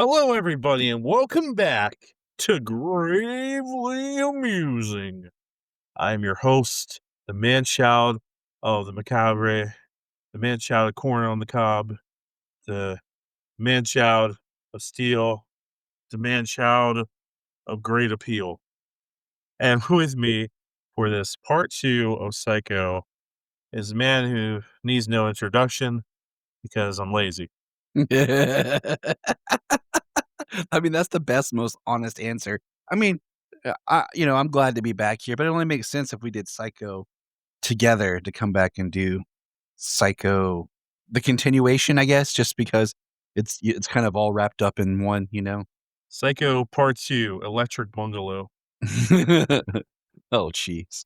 Hello, everybody, and welcome back to Gravely Amusing. I am your host, the man-child of the macabre, the man-child of corn on the cob, the man-child of steel, the man-child of great appeal. And with me for this part two of Psycho is a man who needs no introduction because I'm lazy. I mean, that's the best, most honest answer. I mean, I'm glad to be back here, but it only makes sense if we did Psycho together to come back and do Psycho, the continuation, I guess, just because it's kind of all wrapped up in one. Psycho Part 2, Electric Bungalow. Oh, jeez.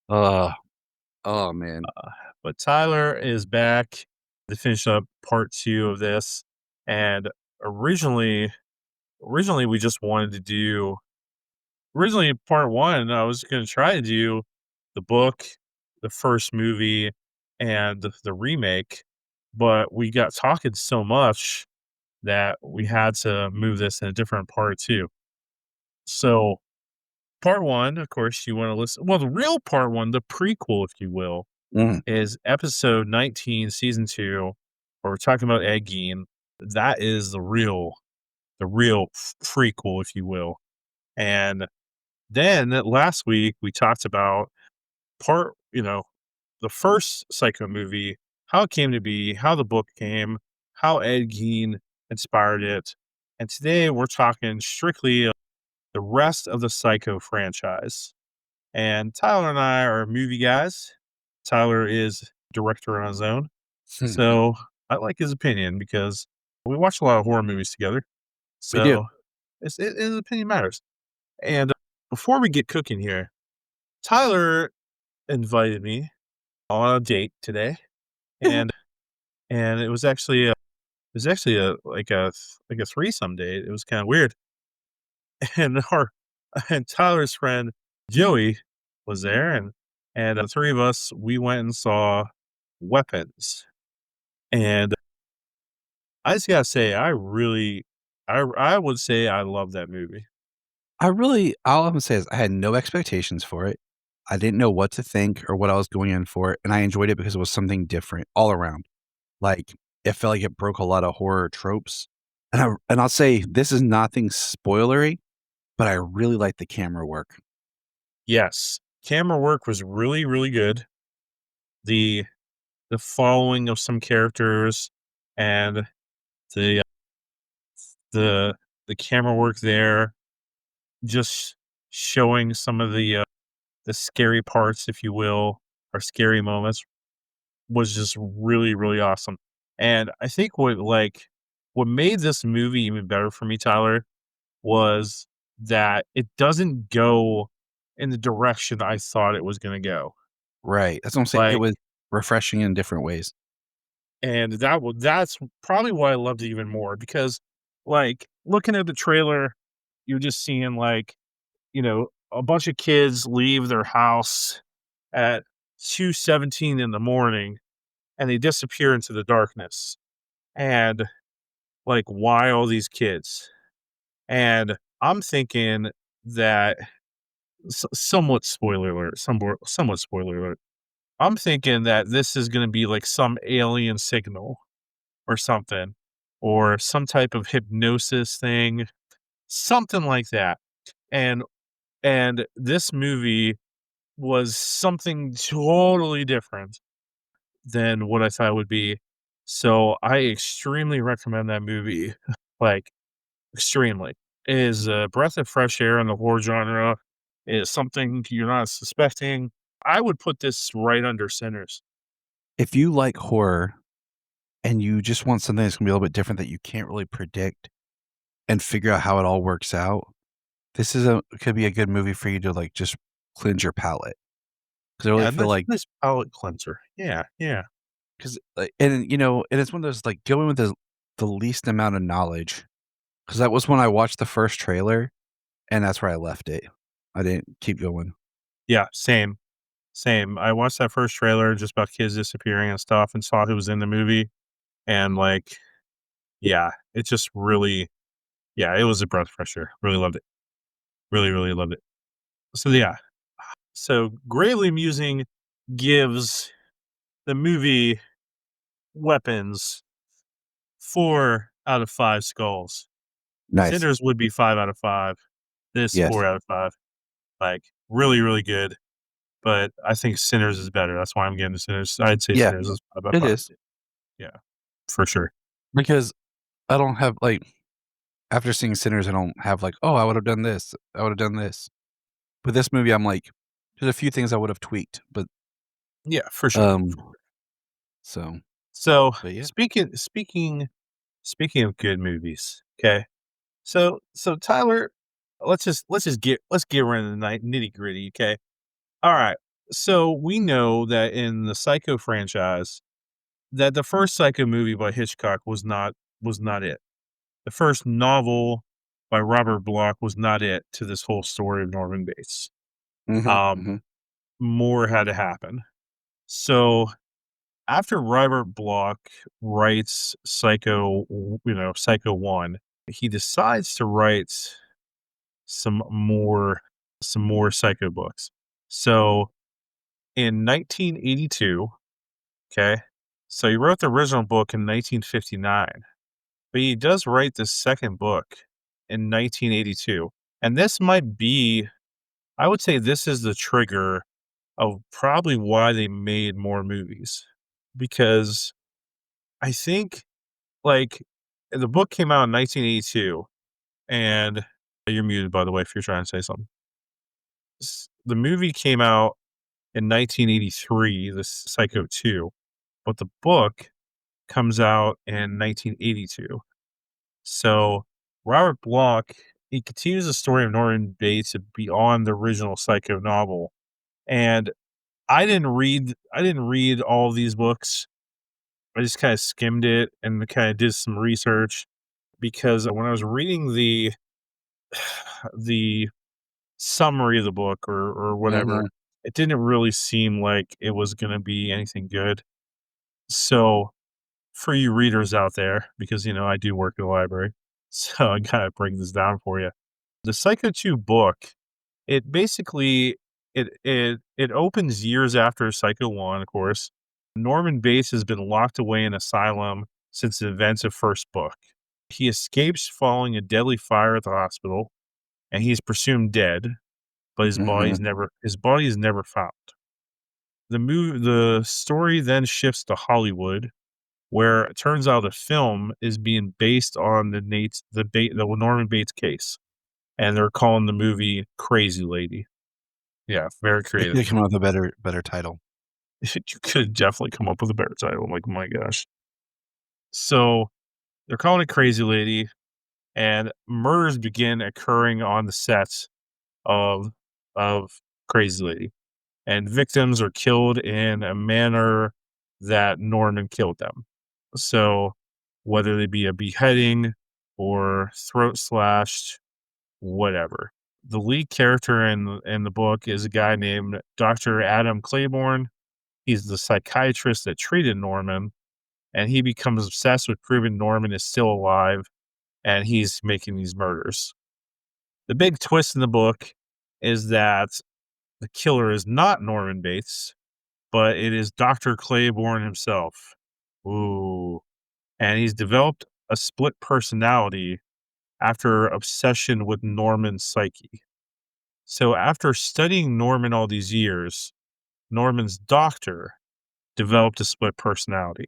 Oh, oh man. But Tyler is back to finish up part two of this. And originally, originally we just wanted to do originally part one. I was going to try to do the book, the first movie, and the remake, but we got talking so much that we had to move this in a different part too. So part one, of course, you want to listen. Well, the real part one, the prequel, if you will, Mm. is episode 19, season 2, where we're talking about Ed Gein. That is the real prequel, if you will. And then last week we talked about the first Psycho movie, how it came to be, how the book came, how Ed Gein inspired it. And today we're talking strictly the rest of the Psycho franchise. And Tyler and I are movie guys. Tyler is director on his own. So I like his opinion because we watch a lot of horror movies together. We do. So his opinion matters. And before we get cooking here, Tyler invited me on a date today, and it was actually a like a threesome date. It was kind of weird, and our and Tyler's friend Joey was there, and the three of us we went and saw Weapons, and I just gotta say, I would say I love that movie. All I'm gonna say is I had no expectations for it. I didn't know what to think or what I was going in for, and I enjoyed it because it was something different all around. Like, it felt like it broke a lot of horror tropes. And I'll say this is nothing spoilery, but I really like the camera work. Yes, camera work was really, really good. The the following of some characters and the the the camera work there, just showing some of the scary parts, if you will, or scary moments, was just really, really awesome. And I think what made this movie even better for me, Tyler, was that it doesn't go in the direction I thought it was gonna go. Right. That's what I'm saying. It Like, was refreshing in different ways. and that's probably why I loved it even more because, like, looking at the trailer, you're just seeing, like, a bunch of kids leave their house at 2:17 in the morning, and they disappear into the darkness, and, like, why all these kids? And I'm thinking that somewhat spoiler alert, somewhat spoiler alert. I'm thinking that this is gonna be like some alien signal or something, or some type of hypnosis thing, something like that. And this movie was something totally different than what I thought it would be. So I extremely recommend that movie. Like, extremely. It is a breath of fresh air in the horror genre. It is something you're not suspecting. I would put this right under Sinners. If you like horror and you just want something that's gonna be a little bit different that you can't really predict and figure out how it all works out, this is a could be a good movie for you to, like, just cleanse your palate. Because I really Yeah, feel nice like nice palate cleanser. Yeah, yeah. 'cause, and it's one of those, like, going with the least amount of knowledge. Because that was when I watched the first trailer, and that's where I left it. I didn't keep going. Yeah, same, same. I watched that first trailer just about kids disappearing and stuff and saw who was in the movie, and, like, yeah, it just really Yeah, it was a breath of fresh air. Really loved it. Really, really loved it. So yeah, so greatly amusing gives the movie Weapons 4 out of 5 skulls. Nice. Sinners would be 5 out of 5. This Yes. 4 out of 5. Like really, really good. But I think Sinners is better. That's why I'm getting the Sinners. I'd say Yeah, Sinners is 5 out of it 5. is Yeah, for sure. because I don't have, like after seeing Sinners, I don't have, like, "Oh, I would have done this. I would have done this." With this movie, I'm like, there's a few things I would have tweaked, but, Yeah, for sure. um, so So but yeah. speaking of good movies, okay. So Tyler, let's get right into the nitty gritty, okay. All right. So we know that in the Psycho franchise, that the first Psycho movie by Hitchcock was not it. The first novel by Robert Bloch was not it to this whole story of Norman Bates. Mhm, Um, mhm, More had to happen. So after Robert Bloch writes Psycho 1, he decides to write some more some more Psycho books. So in 1982, okay, so he wrote the original book in 1959, but he does write the second book in 1982. And this might be, I would say this is the trigger of probably why they made more movies. Because I think, like, the book came out in 1982, and you're muted, by the way, if you're trying to say something. The movie came out in 1983, this Psycho 2, but the book comes out in 1982. So Robert Bloch, he continues the story of Norman Bates beyond the original Psycho novel. And I didn't read all of these books. I just kind of skimmed it and kind of did some research because when I was reading the summary of the book or whatever, mhm. it didn't really seem like it was going to be anything good. So for you readers out there, because I do work in the library, so I gotta break this down for you. The Psycho 2 book, it basically it opens years after Psycho 1, of course. Norman Bates has been locked away in asylum since the events of first book. He escapes following a deadly fire at the hospital, and he's presumed dead, but Mhm. his body is never found. The story then shifts to Hollywood, where it turns out a film is being based on the Norman Bates case, and they're calling the movie Crazy Lady. Yeah, very They creative. could come up with a better title. You could definitely come up with a better title. I'm like, my gosh. So they're calling it Crazy Lady, and murders begin occurring on the sets of of Crazy Lady, and victims are killed in a manner that Norman killed them. So whether they be a beheading or throat slashed, whatever. The lead character in the book is a guy named Dr. Adam Claiborne. He's the psychiatrist that treated Norman, and he becomes obsessed with proving Norman is still alive and he's making these murders. The big twist in the book is that the killer is not Norman Bates, but it is Dr. Claiborne himself. Ooh. And he's developed a split personality after obsession with Norman's psyche. So after studying Norman all these years, Norman's doctor developed a split personality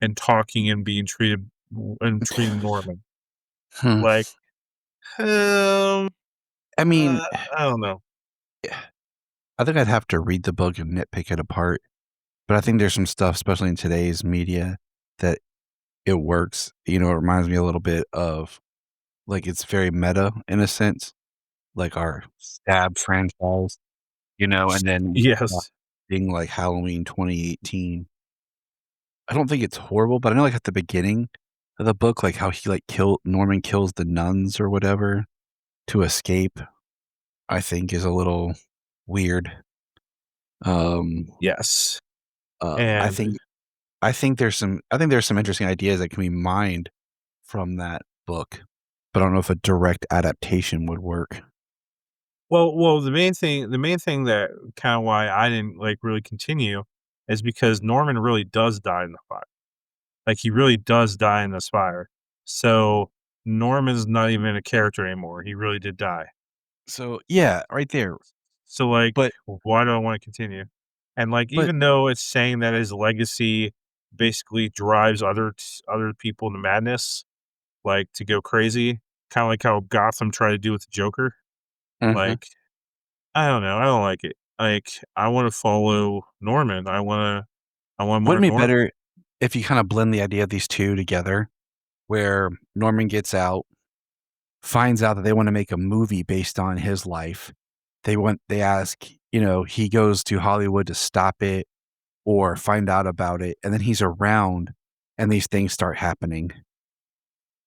and talking and being treated and treating Norman. Hmm. Like, um, I mean, I don't know. I think I'd have to read the book and nitpick it apart, but I think there's some stuff, especially in today's media, that it works. It reminds me a little bit of, like, it's very meta in a sense, like our Stab franchise, and then Yes. being like Halloween 2018. I don't think it's horrible, but I know, like, at the beginning of the book, like, how he, like, Norman kills the nuns or whatever to escape, I think is a little weird. Um, Yes. uh, I And think I think there's some interesting ideas that can be mined from that book. but I don't know if a direct adaptation would work. Well, the main thing that kinda why I didn't, like, really continue is because Norman really does die in the fire. Like, he really does die in this fire. So, Norman's not even a character anymore. He really did die. So, yeah, right there. So, like, But why do I wanna continue? And, like, but even though it's saying that his legacy basically drives other people to madness, like, to go crazy, kinda like how Gotham tried to do with the Joker, Mhm. like, I don't know, I don't like it. Like, I wanna follow Norman. I want more Wouldn't it be Norman. better if you kinda blend the idea of these 2 together, where Norman gets out, finds out that they wanna make a movie based on his life. They ask, he goes to Hollywood to stop it or find out about it, and then he's around and these things start happening.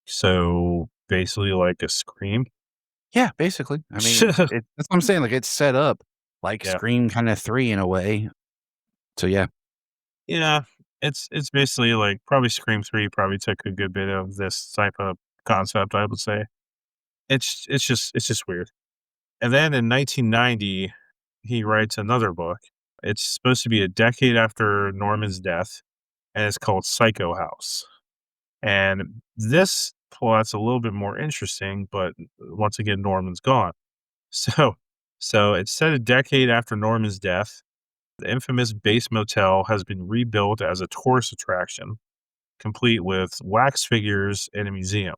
So, basically like a Scream? Yeah, basically. I mean, that's what I'm saying, like, it's set up like Yeah. Scream kinda 3 in a way. So, yeah. Yeah, it's basically like probably Scream 3 probably took a good bit of this type of concept, I would say. It's just weird. And then in 1990, he writes another book. It's supposed to be a decade after Norman's death, and it's called Psycho House. And this plot's a little bit more interesting, but once again, Norman's gone. So, so it's set a decade after Norman's death. The infamous Bates Motel has been rebuilt as a tourist attraction, complete with wax figures and a museum.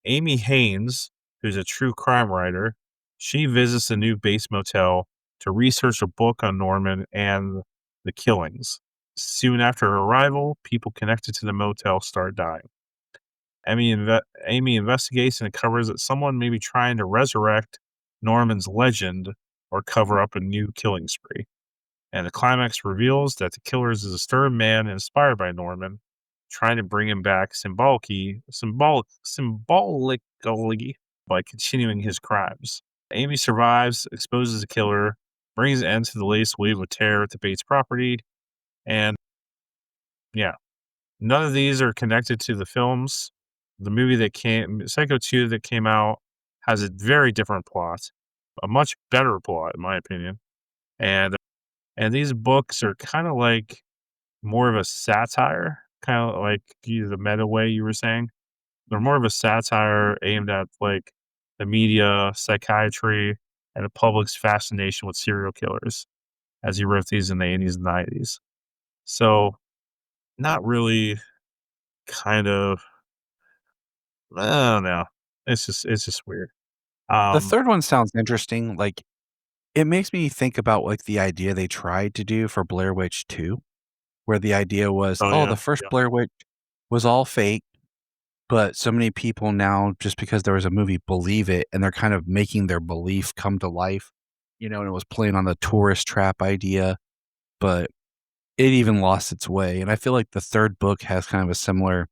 Amy Haynes, who's a true crime writer, she visits the new Bates Motel to research a book on Norman and the killings. Soon after her arrival, people connected to the motel start dying. Amy investigates and uncovers that someone may be trying to resurrect Norman's legend or cover up a new killing spree. And the climax reveals that the killer is a stern man inspired by Norman, trying to bring him back symbolically by continuing his crimes. Amy survives, exposes the killer, brings an end to the latest wave of terror at the Bates property, and yeah, none of these are connected to the films. The movie that came, Psycho 2 that came out, has a very different plot, a much better plot, in my opinion. And these books are kind of like more of a satire, kind of like the meta way you were saying. They're more of a satire aimed at like the media, psychiatry, and the public's fascination with serial killers, as he wrote these in the 80s and 90s. So, not really kind of, I don't know. It's just weird. The Um, 3rd one sounds interesting, like, it makes me think about, like, the idea they tried to do for Blair Witch 2, where the idea was, oh "Oh, yeah, the first yeah. Blair Witch was all fake, but so many people now, just because there was a movie, believe it, and they're kind of making their belief come to life." And it was playing on the tourist trap idea, but it even lost its way, and I feel like the 3rd book has kind of a similar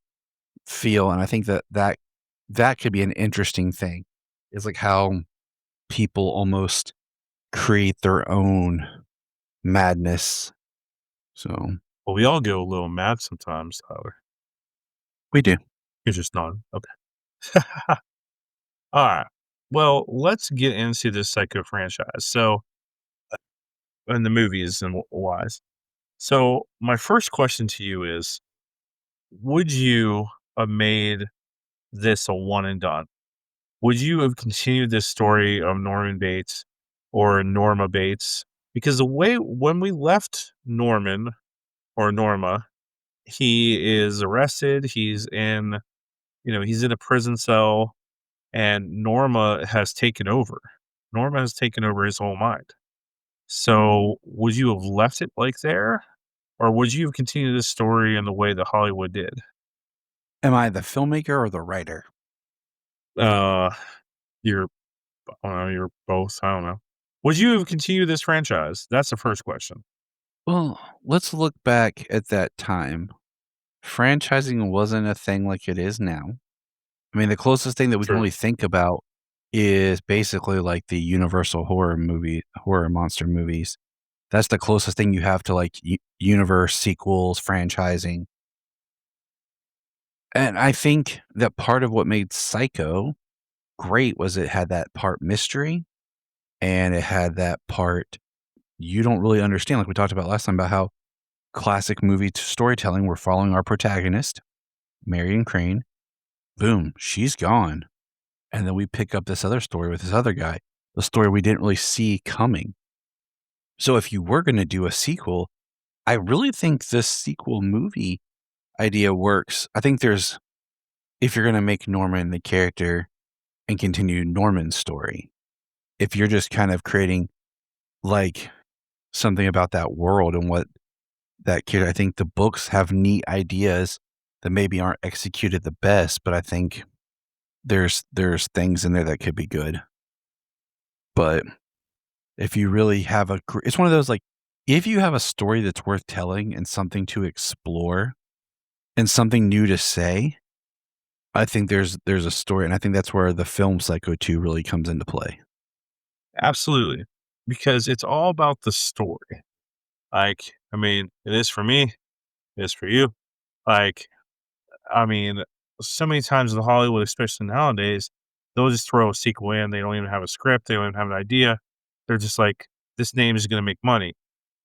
feel, and I think that could be an interesting thing. Is like how people almost create their own madness. So, Well, we all go a little mad sometimes, Tyler. we do. You're just not okay. All right. Well, let's get into this Psycho franchise. So, and the movies and wise. So, my first question to you is: would you have made this a one and done? Would you have continued this story of Norman Bates or Norma Bates? Because the way when we left Norman or Norma, he is arrested. He's in a prison cell, and Norma has taken over. Norma has taken over his whole mind. So, would you have left it like there, or would you have continued this story in the way that Hollywood did? Am I the filmmaker or the writer? Uh, you're, you're both. I don't know. Would you have continued this franchise? That's the first question. Well, let's look back at that time. Franchising wasn't a thing like it is now. I mean, the closest thing that we can True. really think about is basically like the Universal horror monster movies. That's the closest thing you have to like universe sequels, franchising. And I think that part of what made Psycho great was it had that part mystery, and it had that part you don't really understand, like we talked about last time about how classic movie storytelling, we're following our protagonist, Marion Crane. Boom, she's gone. And then we pick up this other story with this other guy, the story we didn't really see coming. So if you were going to do a sequel, I really think this sequel movie idea works. I think if you're going to make Norman the character and continue Norman's story, if you're just kind of creating like something about that world and what that kid, I think the books have neat ideas that maybe aren't executed the best, but I think there's things in there that could be good. But if you really have it's one of those, like, if you have a story that's worth telling and something to explore and something new to say, I think there's a story, and I think that's where the film Psycho 2 really comes into play. Absolutely. Because it's all about the story. Like, I mean, it is for me, it is for you. Like, I mean, so many times in Hollywood, especially nowadays, they'll just throw a sequel in. They don't even have a script. They don't even have an idea. They're just like, this name is going to make money.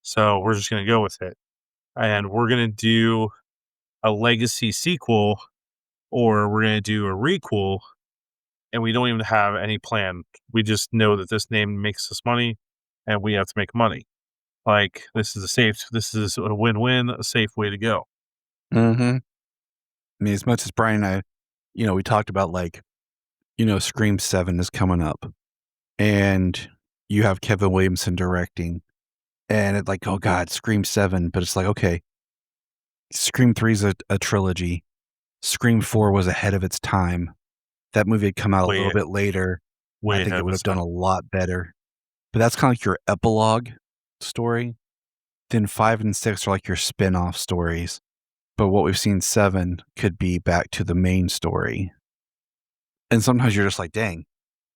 So we're just going to go with it. And we're going to do a legacy sequel or we're going to do a requel. And we don't even have any plan. We just know that this name makes us money and we have to make money. Like, this is a win win, a safe way to go. Mhm. I mean, as much as Brian and I, we talked about, like, Scream 7 is coming up, and you have Kevin Williamson directing, and it's like, "Oh god, Scream 7," but it's like, "Okay, Scream 3 is a trilogy. Scream 4 was ahead of its time. That movie had come out a little Way, bit later. I way think ahead it of would its have done time. a lot better." But that's kinda like your epilogue story. Then 5 and 6 are like your spin-off stories. But what we've seen 7 could be back to the main story. And sometimes you're just like, "Dang,"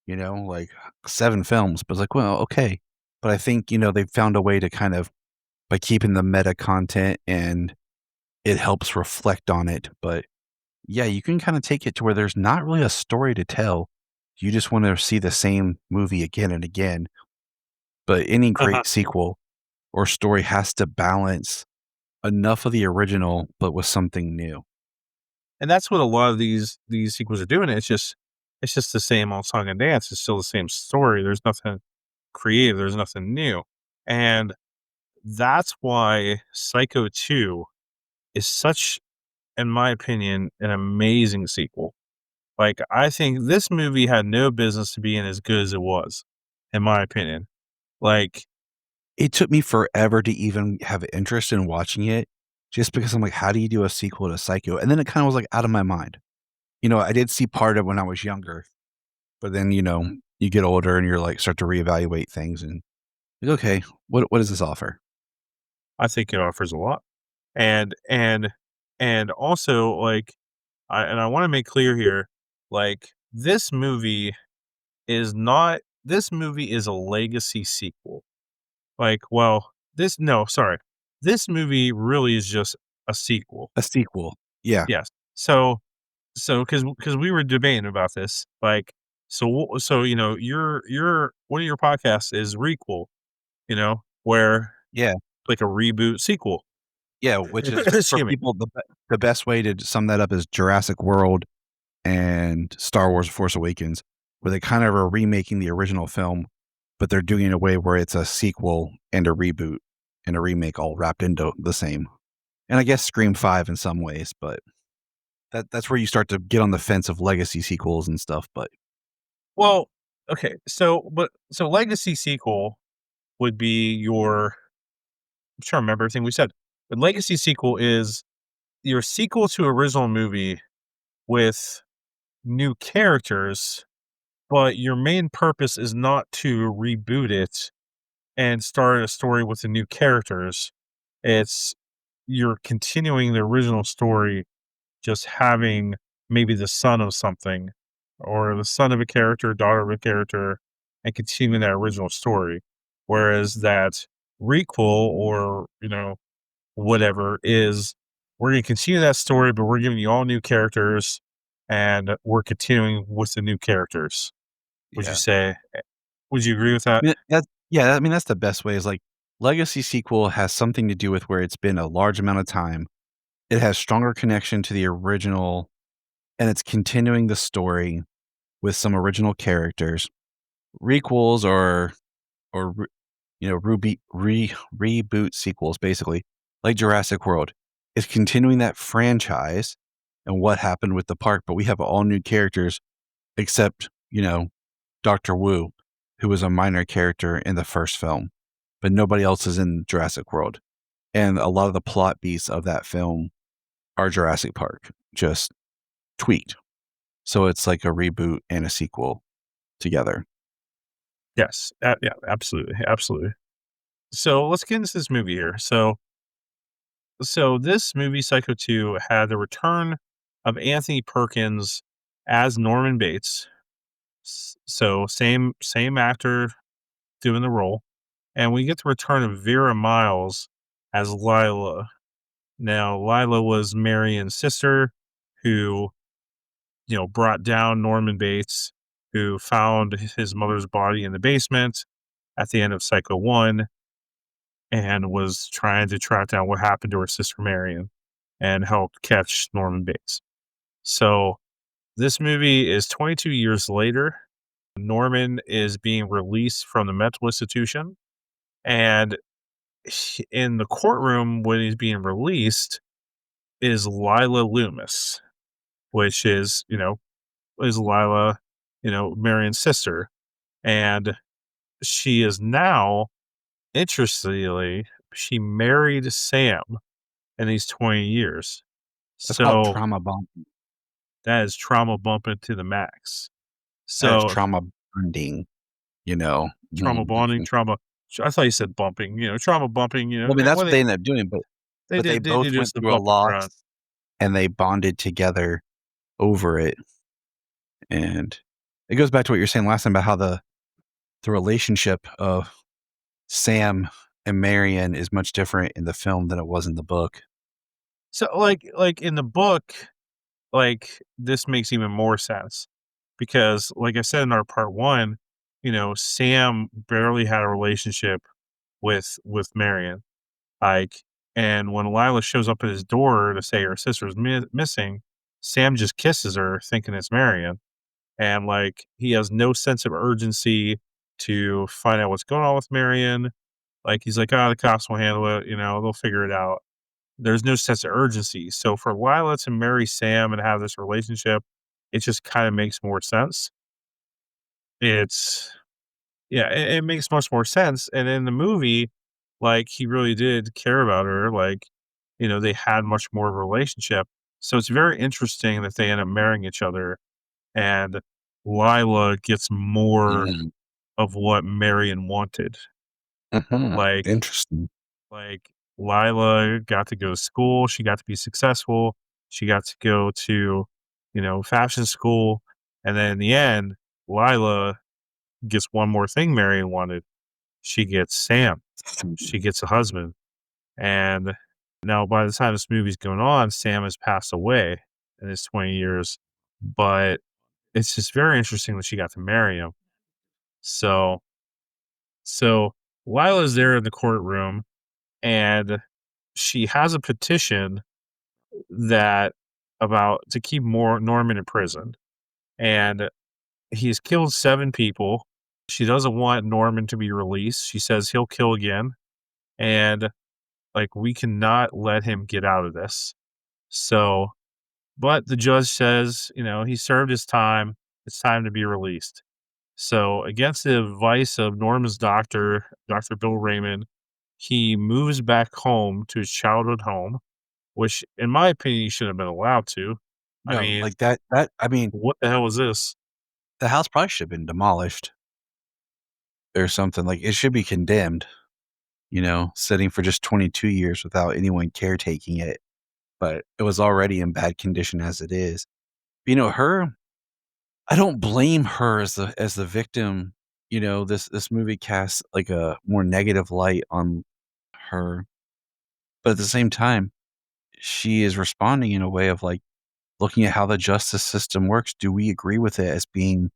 like 7 films, but it's like, "Well, okay." But I think, they've found a way to kind of by keeping the meta content and it helps reflect on it, but yeah, you can kinda take it to where there's not really a story to tell. You just wanna see the same movie again and again, but any great sequel or story has to balance enough of the original, but with something new. And that's what a lot of these sequels are doing. It's just the same old song and dance. It's still the same story. There's nothing creative. There's nothing new. And that's why Psycho 2 is such, in my opinion, an amazing sequel. Like, I think this movie had no business to being as good as it was, in my opinion. Like, It took me forever to even have interest in watching it just because I'm like, "How do you do a sequel to Psycho?" And then it kinda was, like, out of my mind. I did see part of it when I was younger, but then, you get older and you're like, start to reevaluate things and like, "Okay, what does this offer?" I think it offers a lot. And and also, like, I wanna make clear here, like, this movie is a legacy sequel. Like, well, this no, sorry. This movie really is just a sequel. A sequel. Yeah. Yes. Because we were debating about this, like, your one of your podcasts is Requel, where Yeah. like a reboot sequel. Yeah, which is for Excuse me. people, the best way to sum that up is Jurassic World and Star Wars: Force Awakens, where they kind of are remaking the original film, but they're doing it in a way where it's a sequel and a reboot and a remake all wrapped into the same. And I guess Scream 5 in some ways, but that's where you start to get on the fence of legacy sequels and stuff, but Well, okay, so legacy sequel would be your I'm trying to remember everything we said. The legacy sequel is your sequel to original movie with new characters, but your main purpose is not to reboot it and start a story with the new characters. It's you're continuing the original story, just having maybe the son of something or the son of a character, daughter of a character, and continuing that original story. Whereas that requel or, whatever is we're going to continue that story, but we're giving you all new characters and we're continuing with the new characters. Would you Yeah. say? Would you agree with that? I mean, that's the best way is, like, legacy sequel has something to do with where it's been a large amount of time. It has stronger connection to the original, and it's continuing the story with some original characters. Requels or re you know, ruby re reboot sequels, basically, like Jurassic World, is continuing that franchise and what happened with the park, but we have all new characters except, Doctor Wu, who was a minor character in the first film, but nobody else is in Jurassic World, and a lot of the plot beats of that film are Jurassic Park, just tweaked. So it's like a reboot and a sequel together. Yes. Yeah. Absolutely. Absolutely. So let's get into this movie here. So this movie, Psycho 2, had the return of Anthony Perkins as Norman Bates. So same actor doing the role, and we get the return of Vera Miles as Lila. Now, Lila was Marion's sister, who brought down Norman Bates, who found his mother's body in the basement at the end of Psycho 1, and was trying to track down what happened to her sister Marion and helped catch Norman Bates. So this movie is 22 years later. Norman is being released from the mental institution, and in the courtroom when he's being released is Lila Loomis, which is Lila, Marion's sister, and she is now, interestingly, she married Sam in these 20 years. That's called So trauma bonding. that is trauma bumping to the max. That is So trauma bonding, you know? trauma bonding, Mhm. I thought you said bumping, trauma bumping, Well, I mean, that's well, what they ended up doing, but they they did both went just the through a bumping loss, around. and they bonded together over it, and it goes back to what you were saying last time about how the relationship of Sam and Marion is much different in the film than it was in the book. So, like in the book, like, this makes even more sense because, like I said in our part 1, Sam barely had a relationship with Marion, like, and when Lila shows up at his door to say her sister's missing, Sam just kisses her thinking it's Marion, and, like, he has no sense of urgency to find out what's going on with Marion. Like, he's like, "Oh, the cops will handle it, they'll figure it out." There's no sense of urgency. So for Lila to marry Sam and have this relationship, it just kind of makes more sense. It's Yeah, it makes much more sense. And in the movie, like he really did care about her. Like, they had much more of a relationship. So it's very interesting that they end up marrying each other and Lila gets more Mm, of what Marion wanted. mhm. Like Interesting. Like, Lila got to go to school, she got to be successful, she got to go to, fashion school, and then in the end, Lila gets one more thing Marion wanted. She gets Sam. She gets a husband, and now by the time this movie's going on, Sam has passed away in his 20 years, but it's just very interesting that she got to marry him. So so Lila's there in the courtroom, and she has a petition that about to keep more Norman in prison, and he's killed 7 people. She doesn't want Norman to be released. She says he'll kill again, and, like, we cannot let him get out of this. So but the judge says, he served his time, it's time to be released. So, against the advice of Norman's doctor, Dr. Bill Raymond, he moves back home to his childhood home, which in my opinion, he shouldn't have been allowed to. I No, mean, like that I mean, what the hell was this? the house probably should have been demolished or something, like, it should be condemned, sitting for just 22 years without anyone caretaking it, but it was already in bad condition as it is. Her I don't blame her as the victim. This movie casts, like, a more negative light on her, but at the same time, she is responding in a way of, like, looking at how the justice system works, do we agree with it as being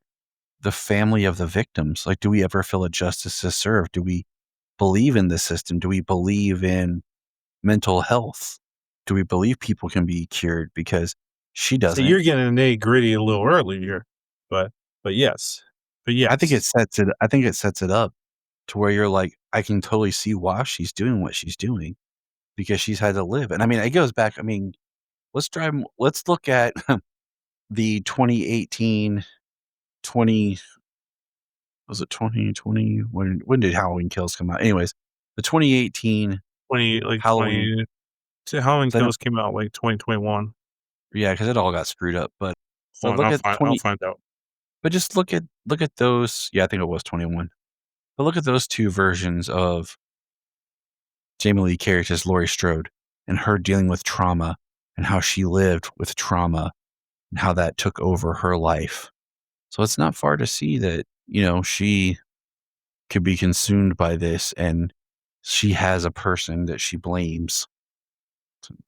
the family of the victims? Like, do we ever feel a justice is served? Do we believe in the system? Do we believe in mental health? Do we believe people can be cured? Because she So doesn't. you're getting nitty-gritty a little early here, but but yes. But I think yes. it sets it up to where you're like, I can totally see why she's doing what she's doing because she's had to live. And I mean, it goes back. I mean, let's look at the 2018 20 was it 2020? When did Halloween Kills come out? Anyways, the 2018 20 like Halloween. 20 so Halloween So I don't, Kills came out like 2021. yeah, because it all got screwed up. But so Hold on, look at I'll 20. find out. But just look at those. Yeah, I think it was 21. But look at those two versions of Jamie Lee characters, Laurie Strode, and her dealing with trauma and how she lived with trauma and how that took over her life. So it's not far to see that, she could be consumed by this and she has a person that she blames. And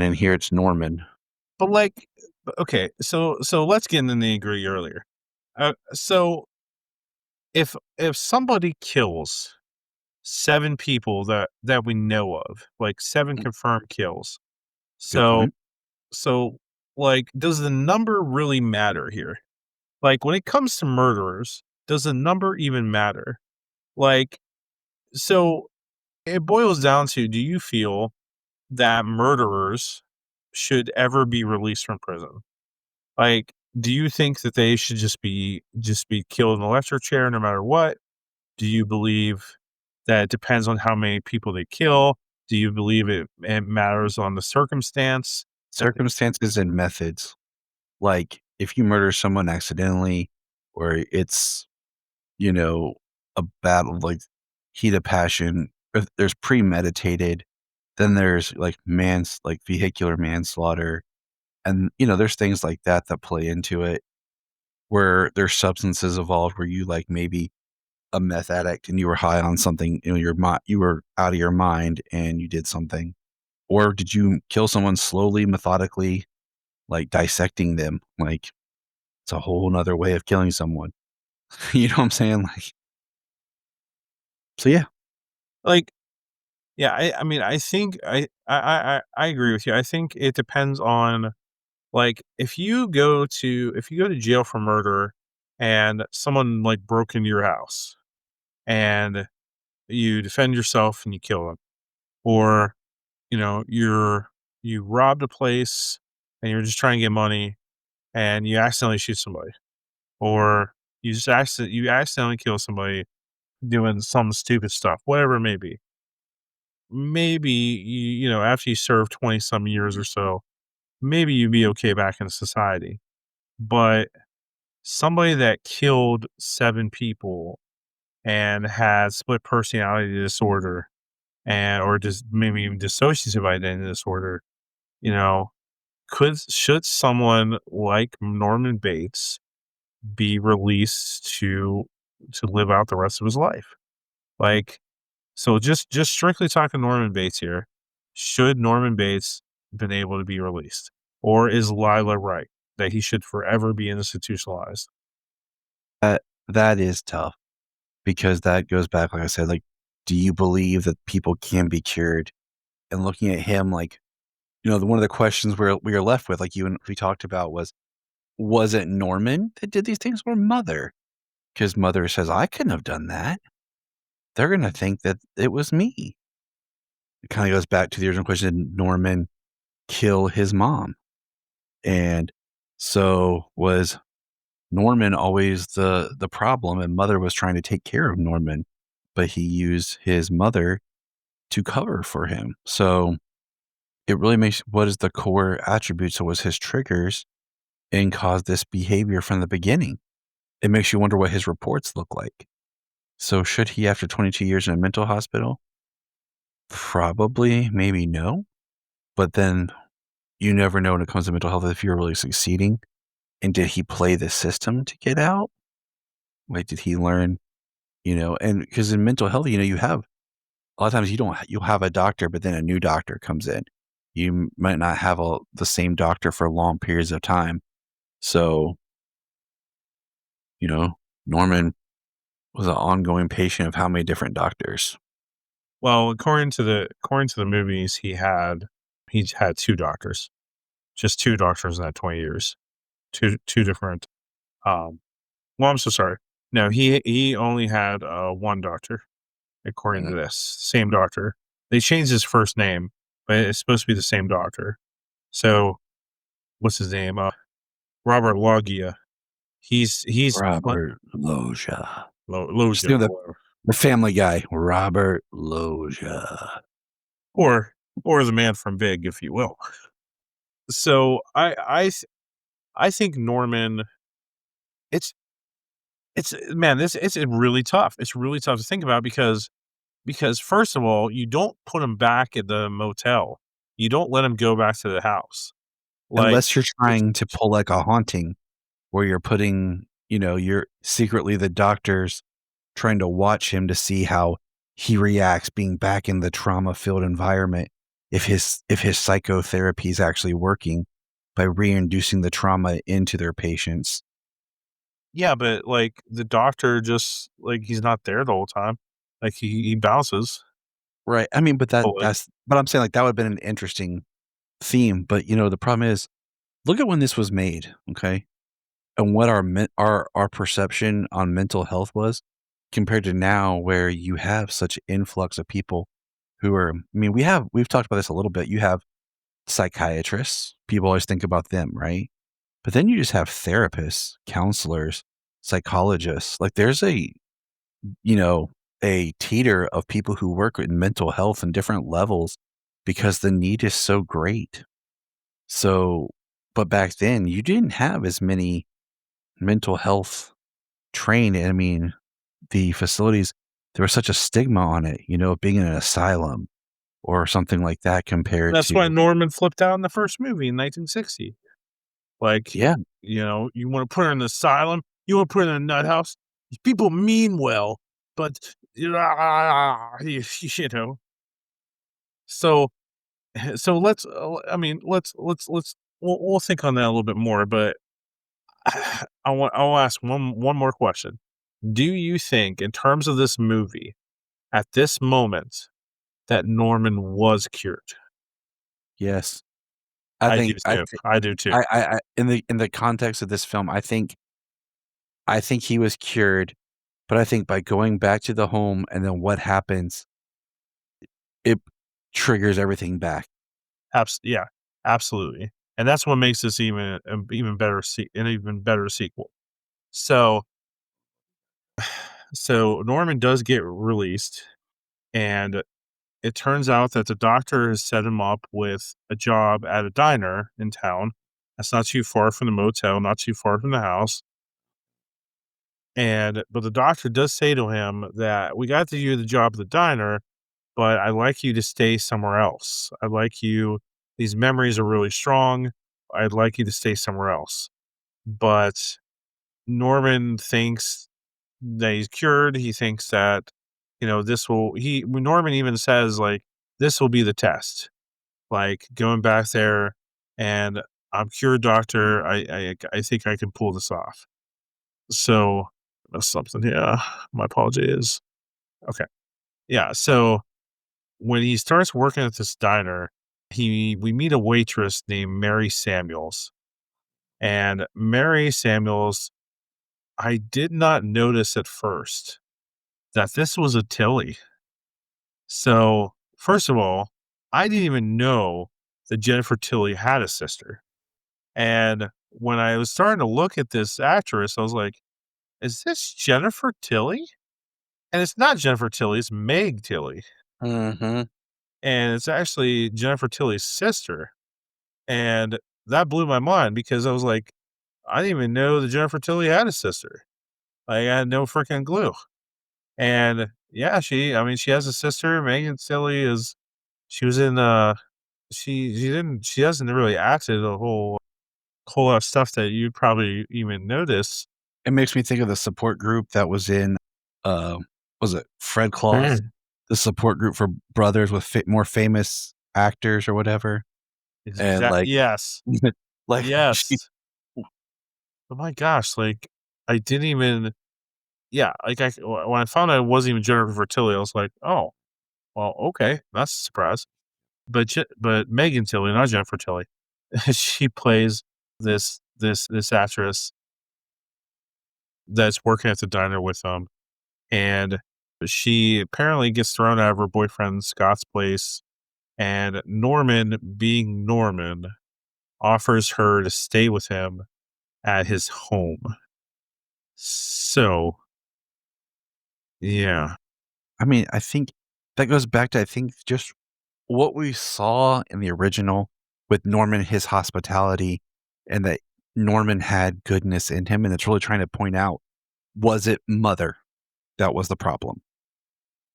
then here it's Norman. But like, okay, so let's get into the nitty-gritty earlier. So if somebody kills 7 people that we know of, like 7 confirmed kills, Good so point. so like, does the number really matter here? Like, when it comes to murderers, does the number even matter? Like, so it boils down to, do you feel that murderers should ever be released from prison? Like, do you think that they should just be killed in the electric chair no matter what? Do you believe that it depends on how many people they kill? Do you believe it matters on the circumstance that they Circumstances and methods. Like if you murder someone accidentally or it's, you know, a battle like heat of passion, if there's premeditated, then there's like like vehicular manslaughter. And, there's things like that that play into it where there's substances involved where you like maybe a meth addict and you were high on something, you were out of your mind and you did something. Or did you kill someone slowly, methodically, like dissecting them? Like it's a whole nother way of killing someone. You know what I'm saying? Like, so yeah, like, yeah, I mean, I think I agree with you. I think it depends on, like, if you go to jail for murder and someone, like, broke into your house and you defend yourself and you kill them, or, you robbed a place and you're just trying to get money and you accidentally shoot somebody, or you accidentally kill somebody doing some stupid stuff, whatever it may be. Maybe after you serve 20 some years or so, maybe you'd be okay back in society. But somebody that killed 7 people and has split personality disorder or just maybe even dissociative identity disorder, you know, should someone like Norman Bates be released to live out the rest of his life? Like, so just strictly talking Norman Bates here, should Norman Bates been able to be released? Or is Lila right that he should forever be institutionalized? that that is tough because that goes back, like I said, like, do you believe that people can be cured? And looking at him, like, one of the questions we are left with, like you and we talked about, was it Norman that did these things or Mother? Because Mother says I couldn't have done that. They're gonna think that it was me. It kind of goes back to the original question: did Norman kill his mom? And so was Norman always the problem, and Mother was trying to take care of Norman, but he used his mother to cover for him. So it really makes what is the core attributes that was his triggers and caused this behavior from the beginning. It makes you wonder what his reports look like. So should he, after 22 years in a mental hospital? Probably, maybe no. But then you never know when it comes to mental health if you're really succeeding. And did he play the system to get out? Like, did he learn, and because in mental health, you have a lot of times you'll have a doctor, but then a new doctor comes in. you might not have the same doctor for long periods of time. So, you know, Norman was an ongoing patient of how many different doctors? Well, according to the movies, he's had 2 doctors, just 2 doctors in that 20 years. 2 different, um well, I'm so sorry. No, he only had, 1 doctor, according to Mhm. this, same doctor. They changed his first name, but it's supposed to be the same doctor. So, what's his name? Robert Loggia. He's what? Robert Loggia. Just Loggia, think of whatever. the Family Guy, Robert Loggia. Or the man from Big, if you will. So, I think Norman it's it's man, this it's really tough. It's really tough to think about because first of all, you don't put him back at the motel. You don't let him go back to the house. Like, Unless you're it's trying to pull like a Haunting where you're putting, you're secretly the doctors trying to watch him to see how he reacts being back in the trauma-filled environment, if his psychotherapy is actually working by reintroducing the trauma into their patients. yeah, but, like, the doctor just like, he's not there the whole time. Like, he bounces Right. I mean, but that fully. that's but I'm saying, like, that would've been an interesting theme, but, the problem is, look at when this was made, okay? And what our perception on mental health was compared to now where you have such influx of people who are I mean, we've talked about this a little bit. You have psychiatrists, people always think about them, right? But then you just have therapists, counselors, psychologists. Like there's you know, a teeter of people who work in mental health in different levels because the need is so great. So, but back then you didn't have as many mental health trained. I mean, the facilities, there was such a stigma on it, being in an asylum or something like that compared That's why to, Norman flipped out in the first movie in 1960. Like, yeah. you wanna put her in the asylum? You wanna put her in a nut house? These people mean well, but, you know? So so let's we'll think on that a little bit more, but I'll ask one more question. Do you think in terms of this movie, at this moment, that Norman was cured? Yes. I I do think too. I do too. in the context of this film, I think he was cured, but I think by going back to the home and then what happens, it triggers everything back. Yeah, absolutely, and that's what makes this an even better sequel. So Norman does get released, and it turns out that the doctor has set him up with a job at a diner in town that's not too far from the motel, not too far from the house, but the doctor does say to him that, "We got you the job at the diner, but I'd like you to stay somewhere else. I'd like you these memories are really strong. I'd like you to stay somewhere else." But Norman thinks that he's cured. He thinks that, this will he Norman even says, like, "This will be the test." Like, going back there and, "I'm cured, doctor. I think I can pull this off." So that's something, yeah. My apologies. Okay. Yeah, so when he starts working at this diner, he we meet a waitress named Mary Samuels, and Mary Samuels, I did not notice at first that this was a Tilly. So, first of all, I didn't even know that Jennifer Tilly had a sister, and when I was starting to look at this actress, I was like, "Is this Jennifer Tilly?" And it's not Jennifer Tilly, it's Meg Tilly, Mhm. and it's actually Jennifer Tilly's sister. And that blew my mind because I was like, I didn't even know that Jennifer Tilly had a sister. Like, I had no freaking clue. And yeah, she has a sister. Megan Tilly she was in, she hasn't really acted a whole lot of stuff that you'd probably even notice. It makes me think of the support group that was in, uh, was it Fred Claus? Mm. The support group for brothers with more famous actors or whatever. and, like Yes. like, she Yes. Oh my gosh, like, I didn't even yeah, like, when I found out it wasn't even Jennifer Tilly, I was like, "Oh, well, okay, that's a surprise." But Megan Tilly, not Jennifer Tilly, she plays this actress that's working at the diner with him, and she apparently gets thrown out of her boyfriend Scott's place, and Norman, being Norman, offers her to stay with him at his home. So, yeah, I mean, I think that goes back to, I think, just what we saw in the original with Norman, his hospitality, and that Norman had goodness in him, and it's really trying to point out, was it mother that was the problem?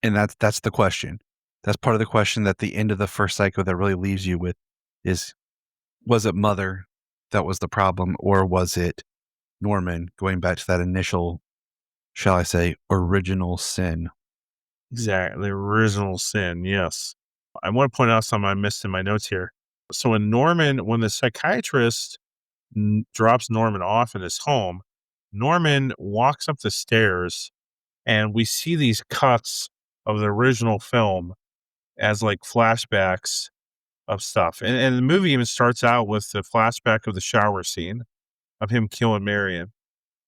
And that's the question. That's part of the question that the end of the first cycle that really leaves you with is, was it mother that was the problem, or was it Norman, going back to that initial, shall I say, original sin? exactly. The original sin, yes. I want to point out something I missed in my notes here. So when the psychiatrist drops Norman off in his home, Norman walks up the stairs and we see these cuts of the original film as like flashbacks of stuff. And the movie even starts out with the flashback of the shower scene of him killing Marion.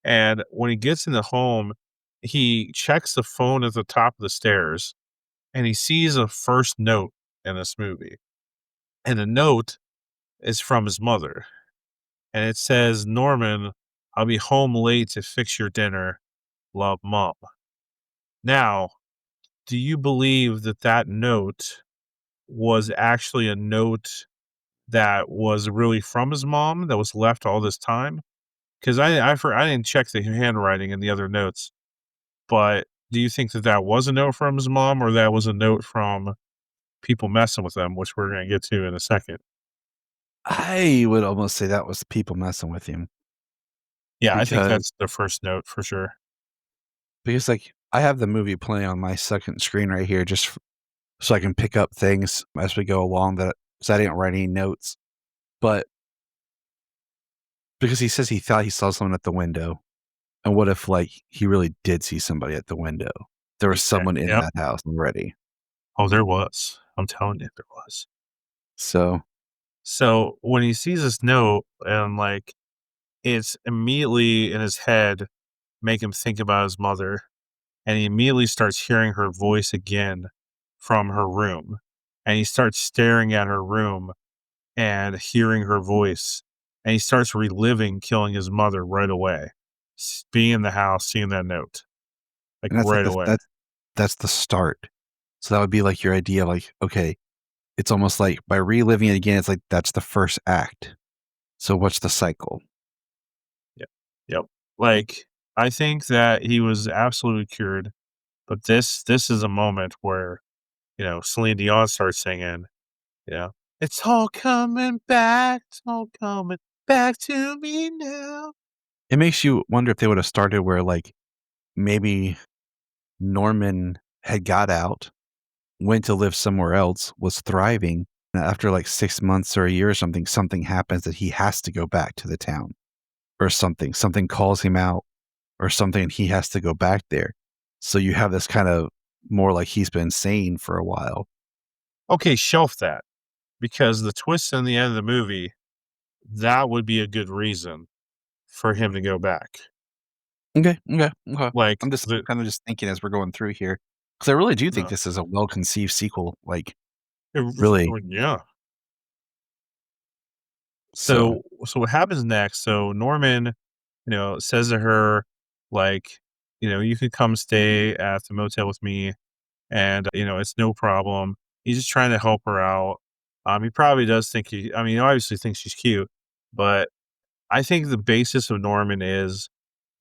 And when he gets in the home, he checks the phone at the top of the stairs and he sees a first note in this movie. And the note is from his mother. And it says, Norman, I'll be home late to fix your dinner. Love, Mom. Now, do you believe that that note was actually a note that was really from his mom that was left all this time? Because I didn't check the handwriting in the other notes, but do you think that that was a note from his mom or that was a note from people messing with them, which we're gonna get to in a second? I would almost say that was people messing with him Yeah, I think because that's the first note for sure. like, I have the movie playing on my second screen right here just so I can pick up things as we go along that 'cause I didn't write any notes, but because he says he thought he saw someone at the window, and what if, like, he really did see somebody at the window? There was someone Exactly. in Yep. that house already. Oh, there was. I'm telling you, there was. So, So when he sees this note and like it's immediately in his head make him think about his mother, and he immediately starts hearing her voice again from her room, and he starts staring at her room and hearing her voice, and he starts reliving killing his mother right away, being in the house, seeing that note, like and that's like right the away. that's the start. So that would be like your idea, like, okay, it's almost like by reliving it again, it's like that's the first act. So what's the cycle? Yep. Yep. Like I think that he was absolutely cured, but this is a moment where Celine Dion starts singing. It's all coming back. It's all coming back to me now. It makes you wonder if they would have started where, like, maybe Norman had got out, went to live somewhere else, was thriving, and after, like, 6 months or a year or something, something happens that he has to go back to the town or something. Something calls him out or something, and he has to go back there. So you have this kind of more like he's been sane for a while. Okay, shelf that because the twist in the end of the movie, that would be a good reason for him to go back. Okay, okay, okay. Like I'm just the kinda just thinking as we're going through here because I really do think no, this is a well-conceived sequel, like, really. yeah. So So what happens next? So Norman, says to her, like, you can come stay at the motel with me, and it's no problem. He's just trying to help her out. He probably does think he obviously thinks she's cute, but I think the basis of Norman is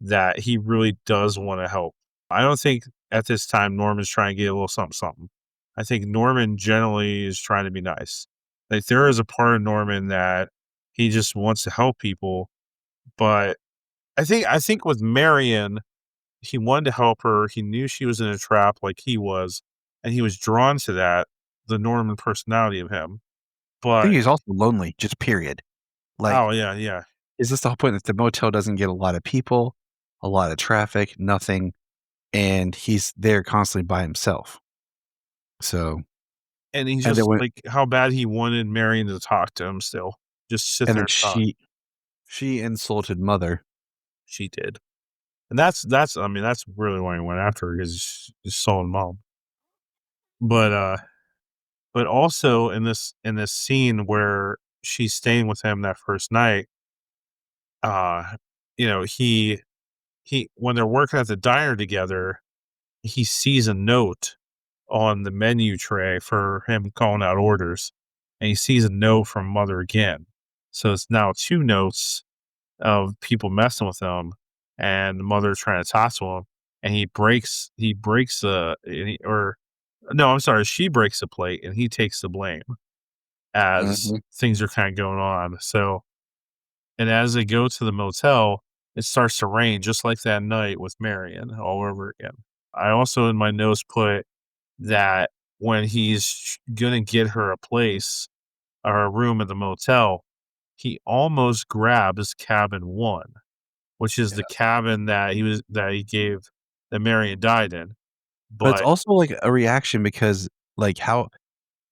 that he really does want to help. I don't think at this time Norman's trying to get a little something something. I think Norman generally is trying to be nice. Like there is a part of Norman that he just wants to help people, but I think with Marion, he wanted to help her. He knew she was in a trap like he was, and he was drawn to that, the Norman personality of him. I think But he's also lonely, just period. Like, oh, yeah, yeah. is this the whole point that the motel doesn't get a lot of people, a lot of traffic, nothing, and he's there constantly by himself. So, And he's and then just when like, how bad he wanted Marion to talk to him still. Just sit and there then and talk. she insulted mother. She did. And I mean, that's really why he went after her, because he's Saul mom. But, but also in this scene where she's staying with him that first night, uh, you know, he when they're working at the diner together, he sees a note on the menu tray for him calling out orders, and he sees a note from mother again. So it's now 2 notes of people messing with him, and the mother trying to talk to him, and he breaks, or no, I'm sorry, she breaks the plate, and he takes the blame as Mhm. things are kinda going on. So and as they go to the motel, it starts to rain just like that night with Marion all over again. I also in my notes put that when he's gonna get her a place or a room at the motel, he almost grabs cabin 1, which is Yeah. the cabin that he gave that Marion died in. But it's But also, like, a reaction because, like, how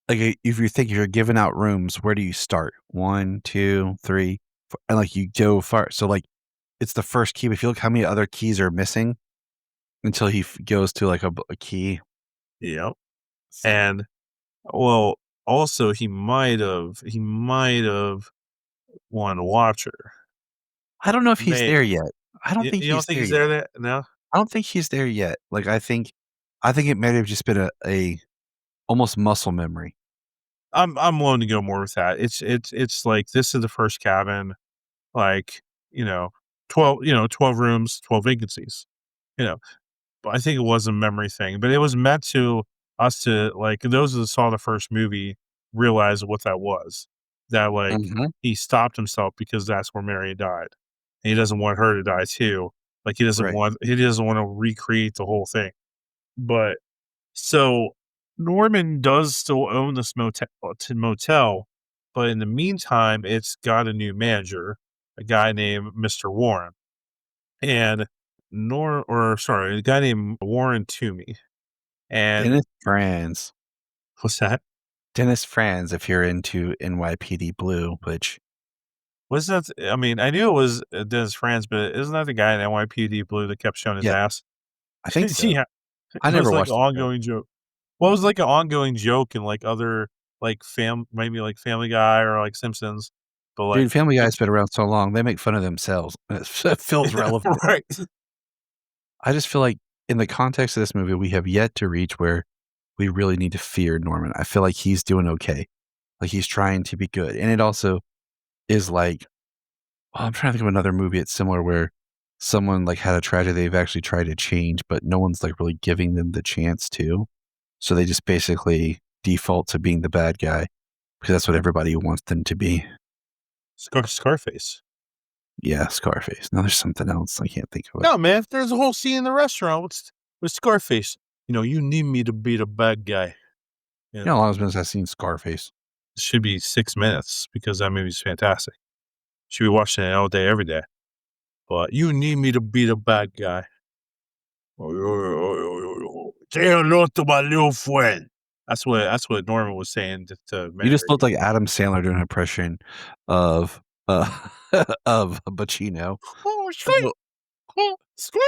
like, if you think you're giving out rooms, where do you start? 1, 2, 3, and, like, you go far. So, like, it's the first key, but if you look how many other keys are missing until he goes to, like, a key. yep. So, And well, also he might have wanted to watch her. I don't know if he's May there yet. I don't think you don't he's think there he's yet. there that no? I don't think he's there yet. Like, I think it might have just been a almost muscle memory. I'm willing to go more with that. It's like this is the first cabin, like, you know, 12 rooms, 12 vacancies. You know, but I think it was a memory thing, but it was meant to us to like those that saw the first movie realize what that was. That like Mhm. he stopped himself because that's where Mary died. And he doesn't want her to die too. Like Right. he doesn't want to recreate the whole thing. But so Norman does still own this motel, but in the meantime, it's got a new manager, a guy named Mr. Warren, and a guy named Warren Toomey. And Dennis Franz. what's that? Dennis Franz, if you're into NYPD Blue, which Was that? I mean, I knew it was Dennis Franz, but isn't that the guy in NYPD Blue that kept showing his yeah, ass? I think so. Yeah, I it was never like an watched the show. ongoing joke. Well, it was like an ongoing joke in like other like maybe like Family Guy or like Simpsons, but like Dude, Family it Guy's been around so long, they make fun of themselves, and it feels relevant. right. I just feel like in the context of this movie, we have yet to reach where we really need to fear Norman. I feel like he's doing okay. Like, he's trying to be good, and it also is like oh, I'm trying to think of another movie it's similar where someone, like, had a tragedy they've actually tried to change, but no one's, like, really giving them the chance to. So they just basically default to being the bad guy because that's what everybody wants them to be. Scarface. Yeah, Scarface. Now there's something else, I can't think of it. No, man, there's a whole scene in the restaurant with Scarface. You know, you need me to be the bad guy. You You know know, how long it's been since I've seen Scarface? it should be 6 minutes because that movie's fantastic. Should be watching it all day, every day. But you need me to be the bad guy. Say hello to my little friend. That's what Norman was saying to You just Mary. looked like Adam Sandler doing an impression of, of Pacino. Oh, squeak, oh, squeak,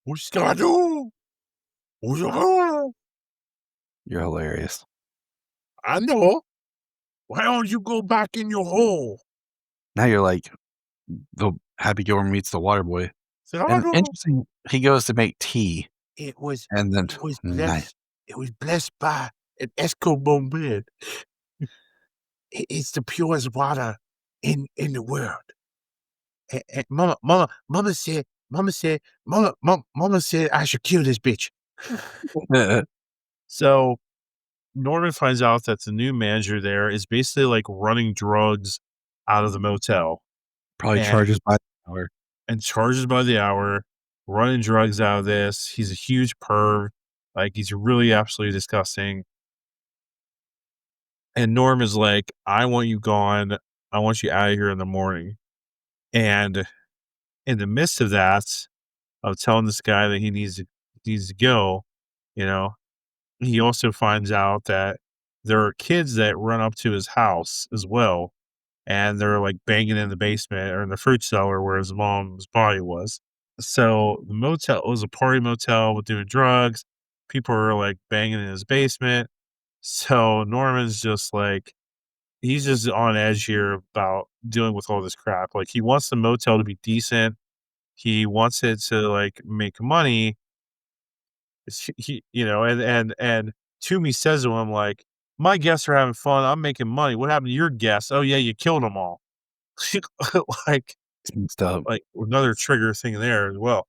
what's gonna do? What's gonna do? You're hilarious. I know. Why don't you go back in your hole? Now you're like the Happy Gilmore meets the Waterboy. Say, I And know. interesting, he goes to make tea, It was and then it was nice. blessed. It was blessed by an Escobar bed. It's the purest water in the world. And mama said I should kill this bitch. So Norman finds out that the new manager there is basically like running drugs out of the motel Probably and charges by the hour. charges by the hour, running drugs out of this. He's a huge perv. Like he's really absolutely disgusting. And Norm is like, "I want you gone. I want you out of here in the morning." And in the midst of that, of telling this guy that he needs to go, you know, he also finds out that there are kids that run up to his house as well, and they're, like, banging in the basement or in the fruit cellar where his mom's body was. So, the motel was a party motel with doing drugs. People are, like, banging in his basement. So, Norman's just, like he's just on edge here about dealing with all this crap. Like, he wants the motel to be decent. He wants it to, like, make money. And Toomey says to him, like, "My guests are having fun. I'm making money. What happened to your guests? Oh, yeah, you killed them all." Like It's messed up. like, another trigger thing there as well.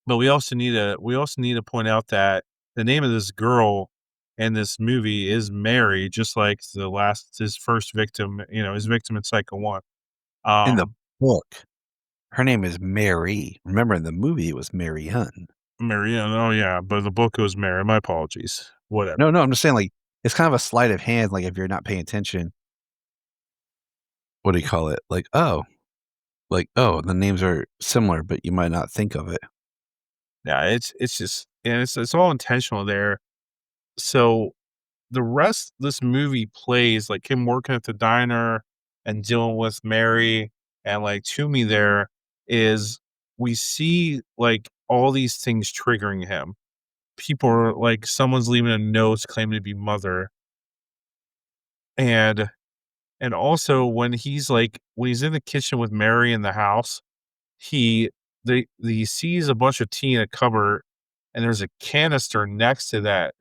But we also need to point out that the name of this girl in this movie is Mary, just like his first victim, his victim in Psycho 1. In the Um, book, her name is Mary. Remember in the movie, it was Mary Hunn. Mary, yeah, oh, yeah, but the book was Mary. My apologies. Whatever. No, no, I'm just saying, like, it's kind of a sleight of hand, like, if you're not paying attention, what do you call it? Oh, the names are similar, but you might not think of it. Yeah, it's just and it's all intentional there. So the rest this movie plays like him working at the diner and dealing with Mary and like Toomey there is we see like all these things triggering him. People are like someone's leaving a note claiming to be mother. And and also when he's in the kitchen with Mary in the house, he he sees a bunch of tea in a cupboard and there's a canister next to that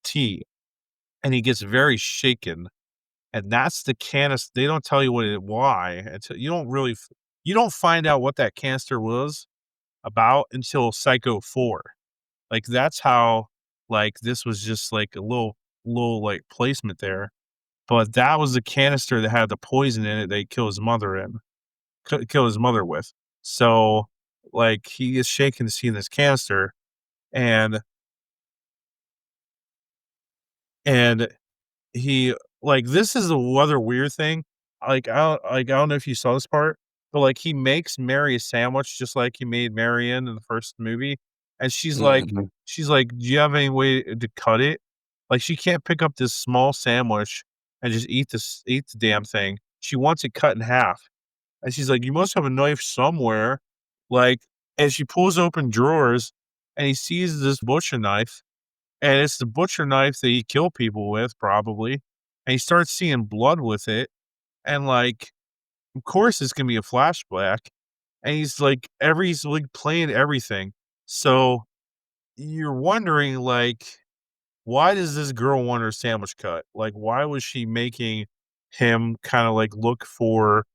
tea and he gets very shaken. And that's the canister. They don't tell you why until you don't find out what that canister was about until Psycho 4. Like, that's how, like, this was just, like, a like, placement there, but that was the canister that had the poison in it they kill his mother kill his mother with. So, like, he is shaken to see this canister, and and he like, this is the other weird thing, I don't know if you saw this part, but, like, he makes Mary a sandwich just like he made Marion in the first movie, and Mhm. she's like, "Do you have any way to cut it?" Like, she can't pick up this small sandwich and just eat the damn thing. She wants it cut in half, and she's like, "You must have a knife somewhere." Like, and she pulls open drawers, and he sees this butcher knife, and it's the butcher knife that he killed people with, probably, and he starts seeing blood with it, and, like, of course, it's gonna be a flashback, and he's, like, playing everything. So, you're wondering, like, why does this girl want her sandwich cut? Like, why was she making him kinda, like, look for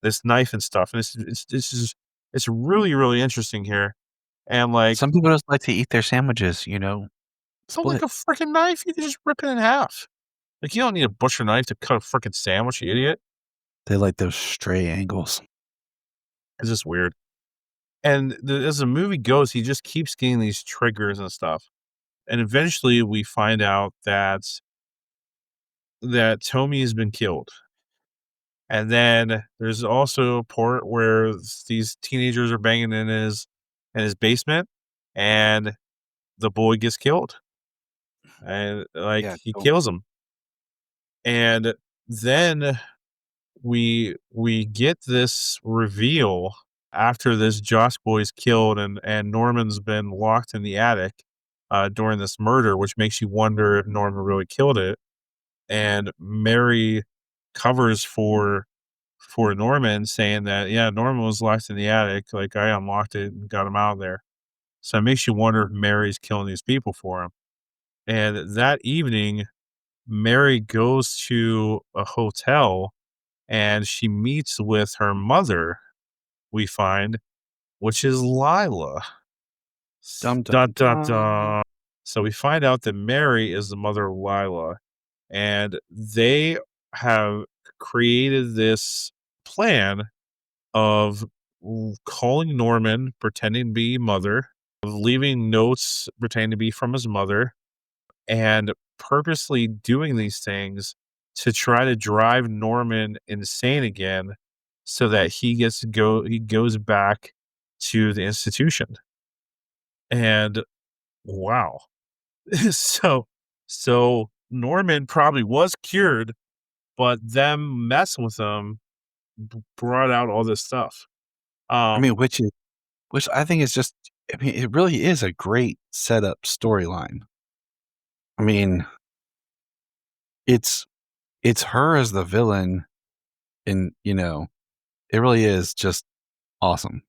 this knife and stuff? And it's just it's really, really interesting here, and, like Some people just like to eat their sandwiches, but, like, split. a freaking knife, you can just rip it in half. Like, you don't need a butcher knife to cut a fricking sandwich, you idiot. They like those stray angles. It's just weird. And as the movie goes, he just keeps getting these triggers and stuff. And eventually we find out that Tommy has been killed. And then there's also a part where these teenagers are banging in his basement and the boy gets killed. And like Yeah, he don't kills him. And then we get this reveal after this Josh boy is killed and Norman's been locked in the attic during this murder, which makes you wonder if Norman really killed it. And Mary covers for Norman, saying that yeah, Norman was locked in the attic, like I unlocked it and got him out of there. So it makes you wonder if Mary's killing these people for him. And that evening, Mary goes to a hotel and she meets with her mother, we find, which is Lila. dum dum Dun, dun, dum. dun. So we find out that Mary is the mother of Lila, and they have created this plan of calling Norman, pretending to be mother, of leaving notes pretending to be from his mother, and purposely doing these things to try to drive Norman insane again so that he goes back to the institution. And wow. So Norman probably was cured, but them messing with him brought out all this stuff. I mean, Um, which I think is just I mean, it really is a great setup storyline. I mean, it's it's her as the villain and, it really is just awesome,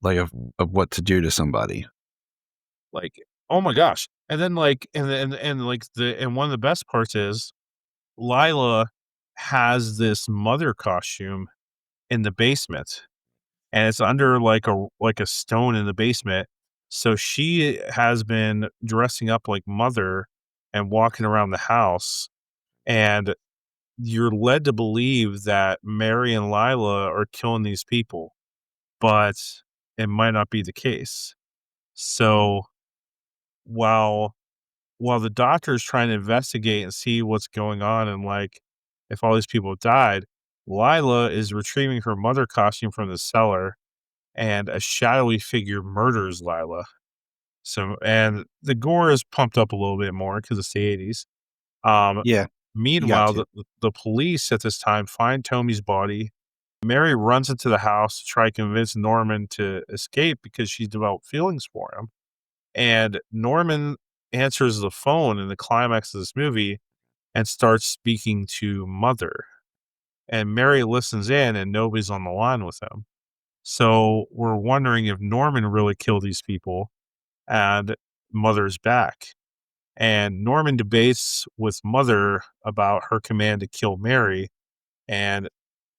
like, of what to do to somebody. like, oh my gosh. And then like like and one of the best parts is Lila has this mother costume in the basement, and it's under like a stone in the basement. So she has been dressing up like mother and walking around the house, and you're led to believe that Mary and Lila are killing these people, but it might not be the case. So while while the doctor is trying to investigate and see what's going on and like if all these people have died, Lila is retrieving her mother costume from the cellar and a shadowy figure murders Lila. So and the gore is pumped up a little bit more because it's the 80s. Um, Yeah, you got Meanwhile, to. the police at this time find Tommy's body. Mary runs into the house to try to convince Norman to escape because she's developed feelings for him. And Norman answers the phone in the climax of this movie and starts speaking to Mother. And Mary listens in and nobody's on the line with him. So we're wondering if Norman really killed these people and Mother's back. And Norman debates with Mother about her command to kill Mary. And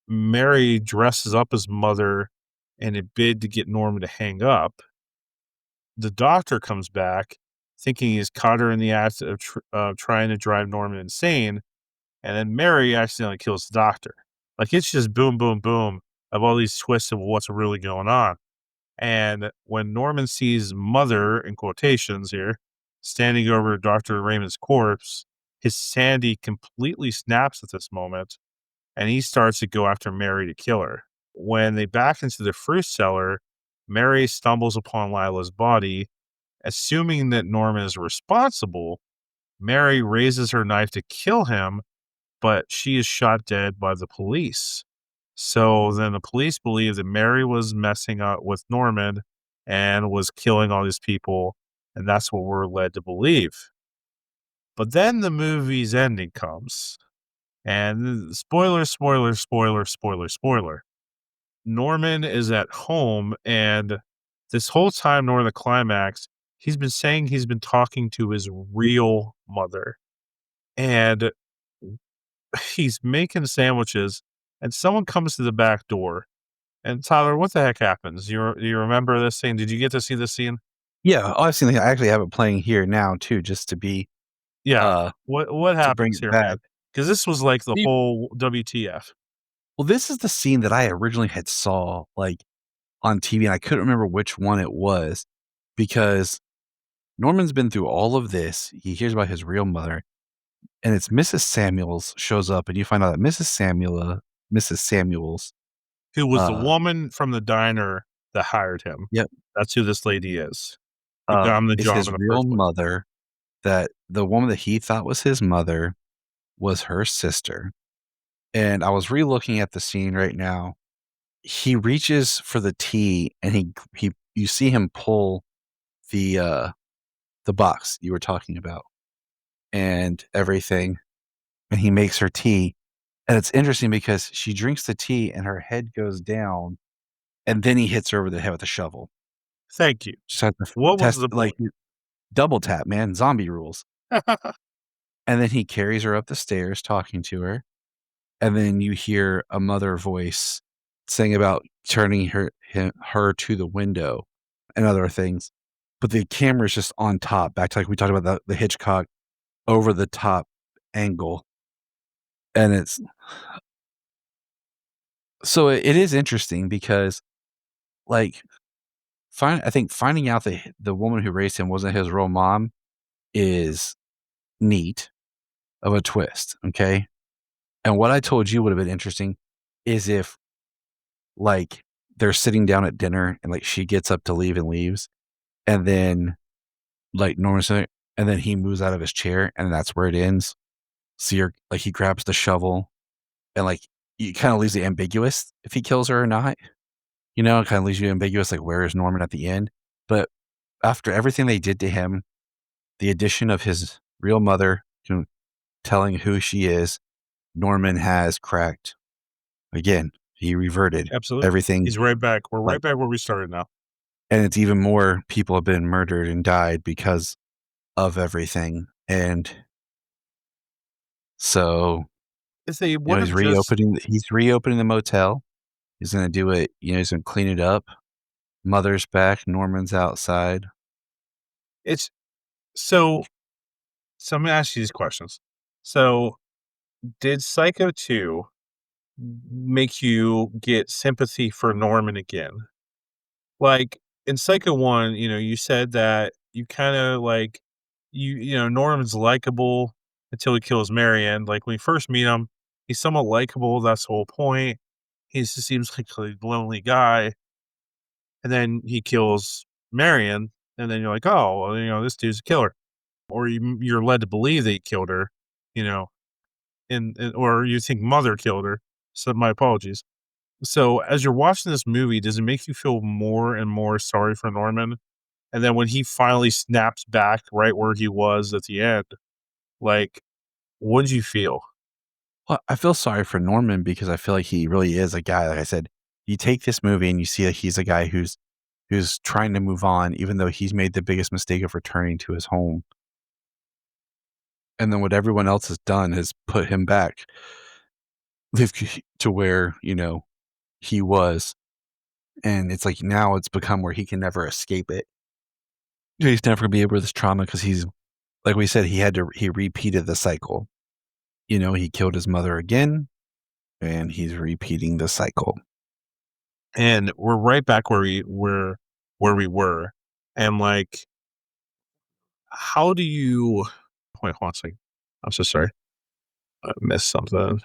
Mary dresses up as Mother in a bid to get Norman to hang up. The doctor comes back thinking he's caught her in the act of trying to drive Norman insane. And then Mary accidentally kills the doctor. Like it's just boom, boom, boom of all these twists of what's really going on. And when Norman sees Mother, in quotations here, standing over Dr. Raymond's corpse, his sanity completely snaps at this moment, and he starts to go after Mary to kill her. When they back into the fruit cellar, Mary stumbles upon Lila's body. Assuming that Norman is responsible, Mary raises her knife to kill him, but she is shot dead by the police. So then the police believe that Mary was messing up with Norman and was killing all these people, and that's what we're led to believe. But then the movie's ending comes, and spoiler, spoiler, spoiler, spoiler, spoiler. Norman is at home, and this whole time, during the climax, he's been saying he's been talking to his real mother, and he's making sandwiches, and someone comes to the back door. And Tyler, what the heck happens? Do you remember this scene? Did you get to see this scene? Yeah, oh, I've seen it. I actually have it playing here now too, just to be, Yeah. uh What to bring happens it here, back. man? Because this was like the See, whole WTF. well, this is the scene that I originally had saw, like, on TV, and I couldn't remember which one it was because Norman's been through all of this. He hears about his real mother, and it's Mrs. Samuels shows up, and you find out that Mrs. Samuels, Who was the uh woman from the diner that hired him. yep, That's who this lady is, who got him the is job his in the real first place. mother, that the woman that he thought was his mother was her sister, and I was relooking at the scene right now. He reaches for the tea, and he you see him pull the, uh, the box you were talking about and everything, and he makes her tea, and it's interesting because she drinks the tea and her head goes down, and then he hits her over the head with a shovel. Thank you. Just had to What was test the like, point? double tap, man, zombie rules, and then he carries her up the stairs talking to her, and then you hear a mother voice saying about turning her to the window and other things, but the camera's just on top, back to, like, we talked about the Hitchcock over the top angle, and it's so it is interesting because, like, I think finding out that the woman who raised him wasn't his real mom is neat of a twist, okay? And what I told you would have been interesting is if, like, they're sitting down at dinner and, like, she gets up to leave and leaves, and then, like, Norman's sitting and then he moves out of his chair, and that's where it ends. So you're like, he grabs the shovel and, like, it kinda leaves it ambiguous if he kills her or not, you know? It kinda leaves you ambiguous, like, where is Norman at the end? But after everything they did to him, the addition of his real mother, telling who she is, Norman has cracked. Again, he reverted Absolutely. everything, He's right back. We're right like back where we started now. and it's even more people have been murdered and died because of everything, and so, If they you know, would have just he's reopening the motel. He's gonna do it, you know, he's gonna clean it up. Mother's back, Norman's outside. it's so so I'm gonna ask you these questions. So, did Psycho 2 make you get sympathy for Norman again? Like, in Psycho 1, you said that you kinda, like Norman's likable until he kills Marion. Like, when you first meet him, he's somewhat likable, that's the whole point. He just seems like a lonely guy, and then he kills Marion, and then you're like, "Oh, well, this dude's a killer." Or you're led to believe that he killed her, you know, or you think Mother killed her, so my apologies. So, as you're watching this movie, does it make you feel more and more sorry for Norman? And then when he finally snaps back right where he was at the end, like, what did you feel? Well, I feel sorry for Norman because I feel like he really is a guy, like I said, you take this movie and you see that he's a guy who's trying to move on even though he's made the biggest mistake of returning to his home. And then what everyone else has done has put him back to where, you know, he was. And it's like now it's become where he can never escape it. He's never gonna be able this trauma because he's like we said, he repeated the cycle. You know, he killed his mother again and he's repeating the cycle. And we're right back where we were. And, like, how do you wait, hold on a second. I'm so sorry. I missed something.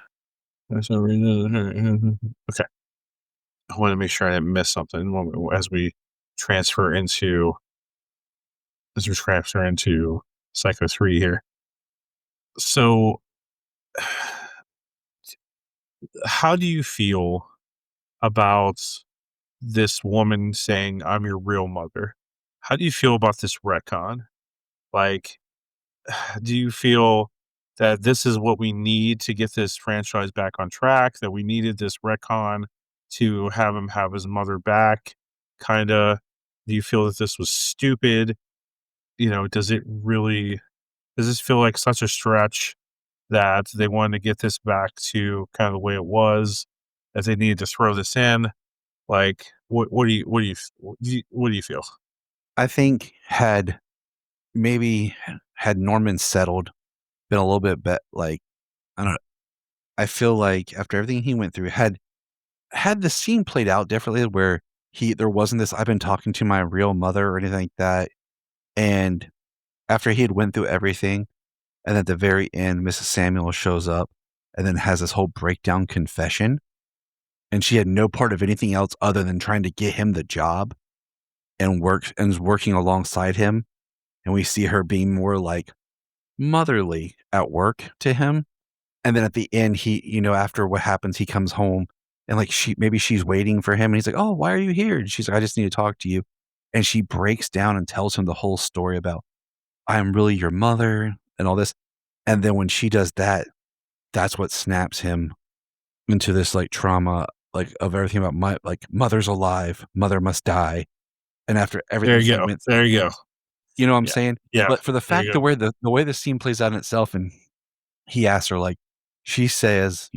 There's no reason okay. I wanna make sure I didn't miss something as we transfer into Psycho 3 here. So, how do you feel about this woman saying, "I'm your real mother"? How do you feel about this retcon? Like, do you feel that this is what we need to get this franchise back on track, that we needed this retcon to have him have his mother back, kinda? Do you feel that this was stupid? Does this feel like such a stretch that they wanted to get this back to kind of the way it was, that they needed to throw this in? Like, what do you feel? I think maybe had Norman settled, been a little bit like, I don't know, I feel like after everything he went through, had the scene played out differently where there wasn't this, "I've been talking to my real mother," or anything like that, and after he had went through everything, and at the very end, Mrs. Samuel shows up and then has this whole breakdown confession, and she had no part of anything else other than trying to get him the job and is working alongside him, and we see her being more, like, motherly at work to him. And then at the end, after what happens, he comes home and like she's waiting for him and he's like, "Oh, why are you here?" And she's like, "I just need to talk to you." And she breaks down and tells him the whole story about, "I am really your mother," and all this. And then when she does that, that's what snaps him into this like trauma, like of everything about mother's alive, mother must die. And after There everything he you go. went There you through, go. you know what I'm Yeah. saying? Yeah. But for the There fact you the go. way the scene plays out in itself and he asks her, like she says,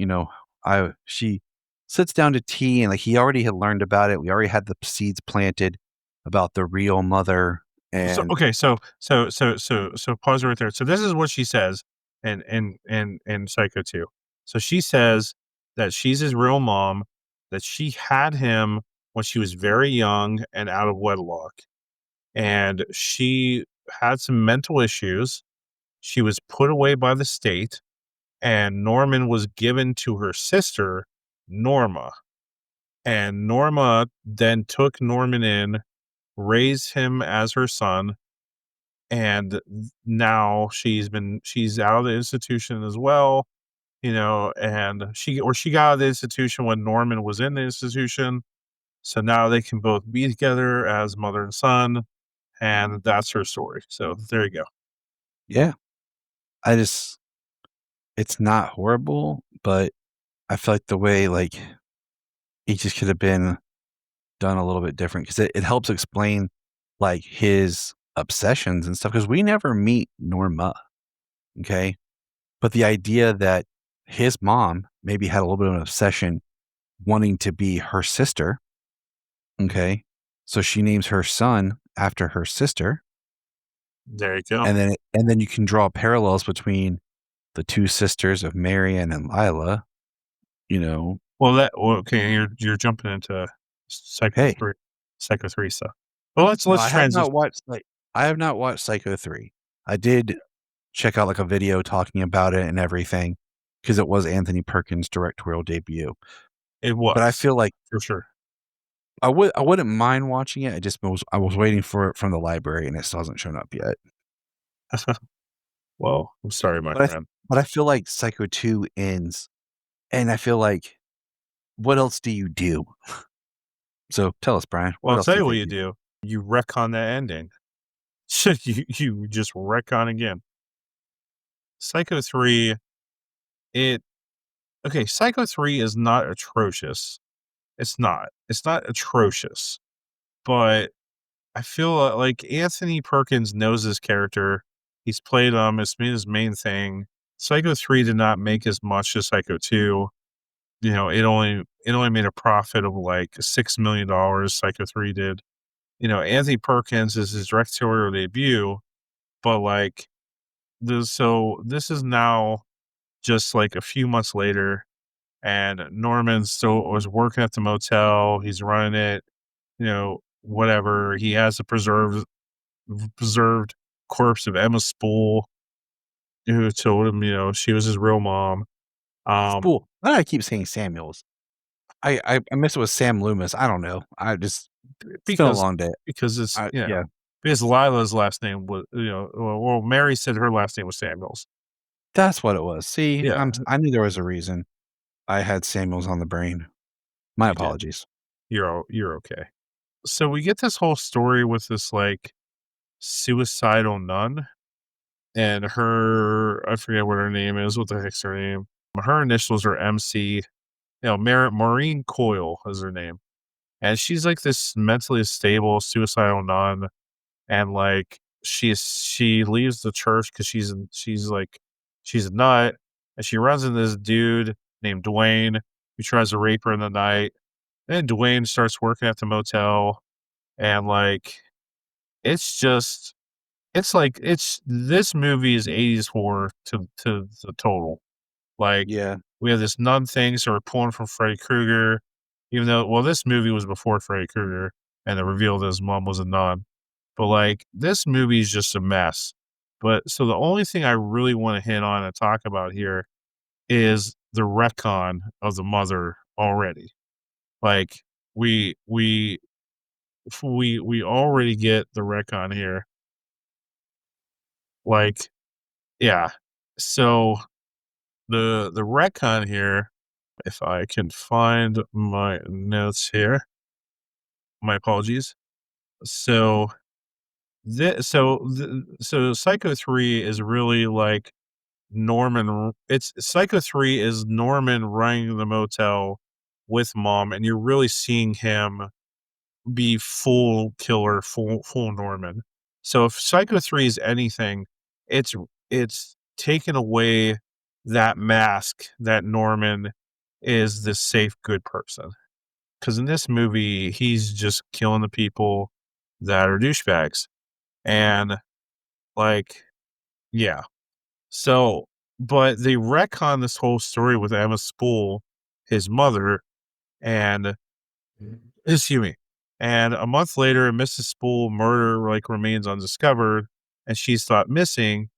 I she sits down to tea and, like, he already had learned about it. We already had the seeds planted about the real mother, So and okay, so pause right there. So this is what she says in Psycho 2. So she says that she's his real mom, that she had him when she was very young and out of wedlock, and she had some mental issues. She was put away by the state, and Norman was given to her sister, Norma. And Norma then took Norman in, raised him as her son, and now she's out of the institution as well, and she got out of the institution when Norman was in the institution. So now they can both be together as mother and son, and that's her story. So there you go. Yeah. I just it's not horrible, but I feel like the way, like, it just could have been done a little bit different 'cause it helps explain, like, his obsessions and stuff. Because we never meet Norma, okay? But the idea that his mom maybe had a little bit of an obsession wanting to be her sister, okay? So she names her son after her sister, There you go. and then you can draw parallels between the 2 sisters of Marion and Lila, you know? Okay, you're jumping into Psycho Hey, 3 Psycho 3 stuff. Well, no, let's transition. I have not watched Psycho 3. I did check out, like, a video talking about it and everything because it was Anthony Perkins' directorial debut, It but I was, feel like for sure. I wouldn't mind watching it. I was waiting for it from the library, and it still hasn't shown up yet. Well, I'm sorry, my But friend. I feel like Psycho 2 ends, and I feel like, what else do you do? So tell us, Brian, Well, what I'll else do tell you you what think you you do? do. You retcon that ending. You just retcon again. Psycho 3, it okay, Psycho 3 is not atrocious. It's not. It's not atrocious, but I feel like Anthony Perkins knows his character. He's played it's been his main thing. Psycho 3 did not make as much as Psycho 2. It only made a profit of like $6 million. Psycho 3 did. Anthony Perkins is his directorial debut, but like this is now just like a few months later, and Norman still was working at the motel. He's running it, whatever. He has a preserved corpse of Emma Spool, who told him, she was his real mom. Um, Spool. Why do I keep saying Samuels? I miss it with Sam Loomis. I don't know. It's been a because long day. because it's Yeah, because Lila's last name was, Mary said her last name was Samuels. that's what it was. See, Yeah, I knew there was a reason. I had Samuels on the brain. My you did. apologies. You're okay. So we get this whole story with this like suicidal nun, and I forget what her name is. What the heck's her name? Her initials are MC. Maureen Coyle is her name, and she's like this mentally stable suicidal nun, and like she leaves the church because she's a nut, and she runs into this dude named Dwayne who tries to rape her in the night. And Dwayne starts working at the motel, and like it's just it's this movie is 80s horror to the total. Like, Yeah. we have this nun thing, so we're pulling from Freddy Krueger, even though, well, this movie was before Freddy Krueger, and it revealed his mom was a nun. But like, this movie is just a mess. But so the only thing I really want to hit on and talk about here is the retcon of the mother already. Like, we we we already get the retcon here. Like, yeah. So the retcon here, if I can find my notes here, my apologies. So so Psycho 3 is really like it's Psycho 3 is Norman running the motel with mom, and you're really seeing him be full killer, full Norman. So if Psycho 3 is anything, it's it's taken away that mask that Norman is this safe, good person. Because in this movie, he's just killing the people that are douchebags. And like, yeah. So, but they retcon this whole story with Emma Spool, his mother, and excuse me. And a month later, Mrs. Spool murder like remains undiscovered, and she's thought missing.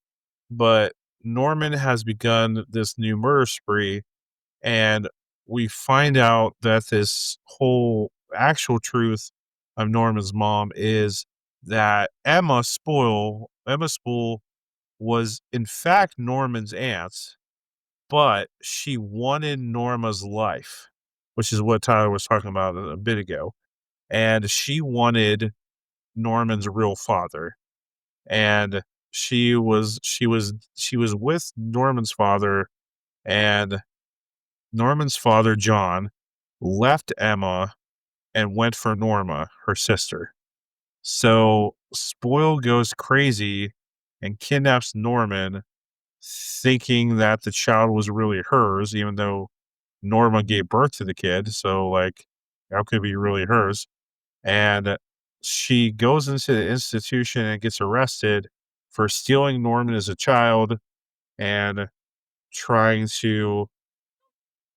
But Norman has begun this new murder spree, and we find out that this whole actual truth of Norman's mom is that Emma Spool was in fact Norman's aunt, but she wanted Norma's life, which is what Tyler was talking about a bit ago. And she wanted Norman's real father. And she was with Norman's father, and Norman's father, John, left Emma and went for Norma, her sister. So Spoil goes crazy and kidnaps Norman, thinking that the child was really hers, even though Norma gave birth to the kid. So, like, how could it be really hers? And she goes into the institution and gets arrested for stealing Norman as a child and trying to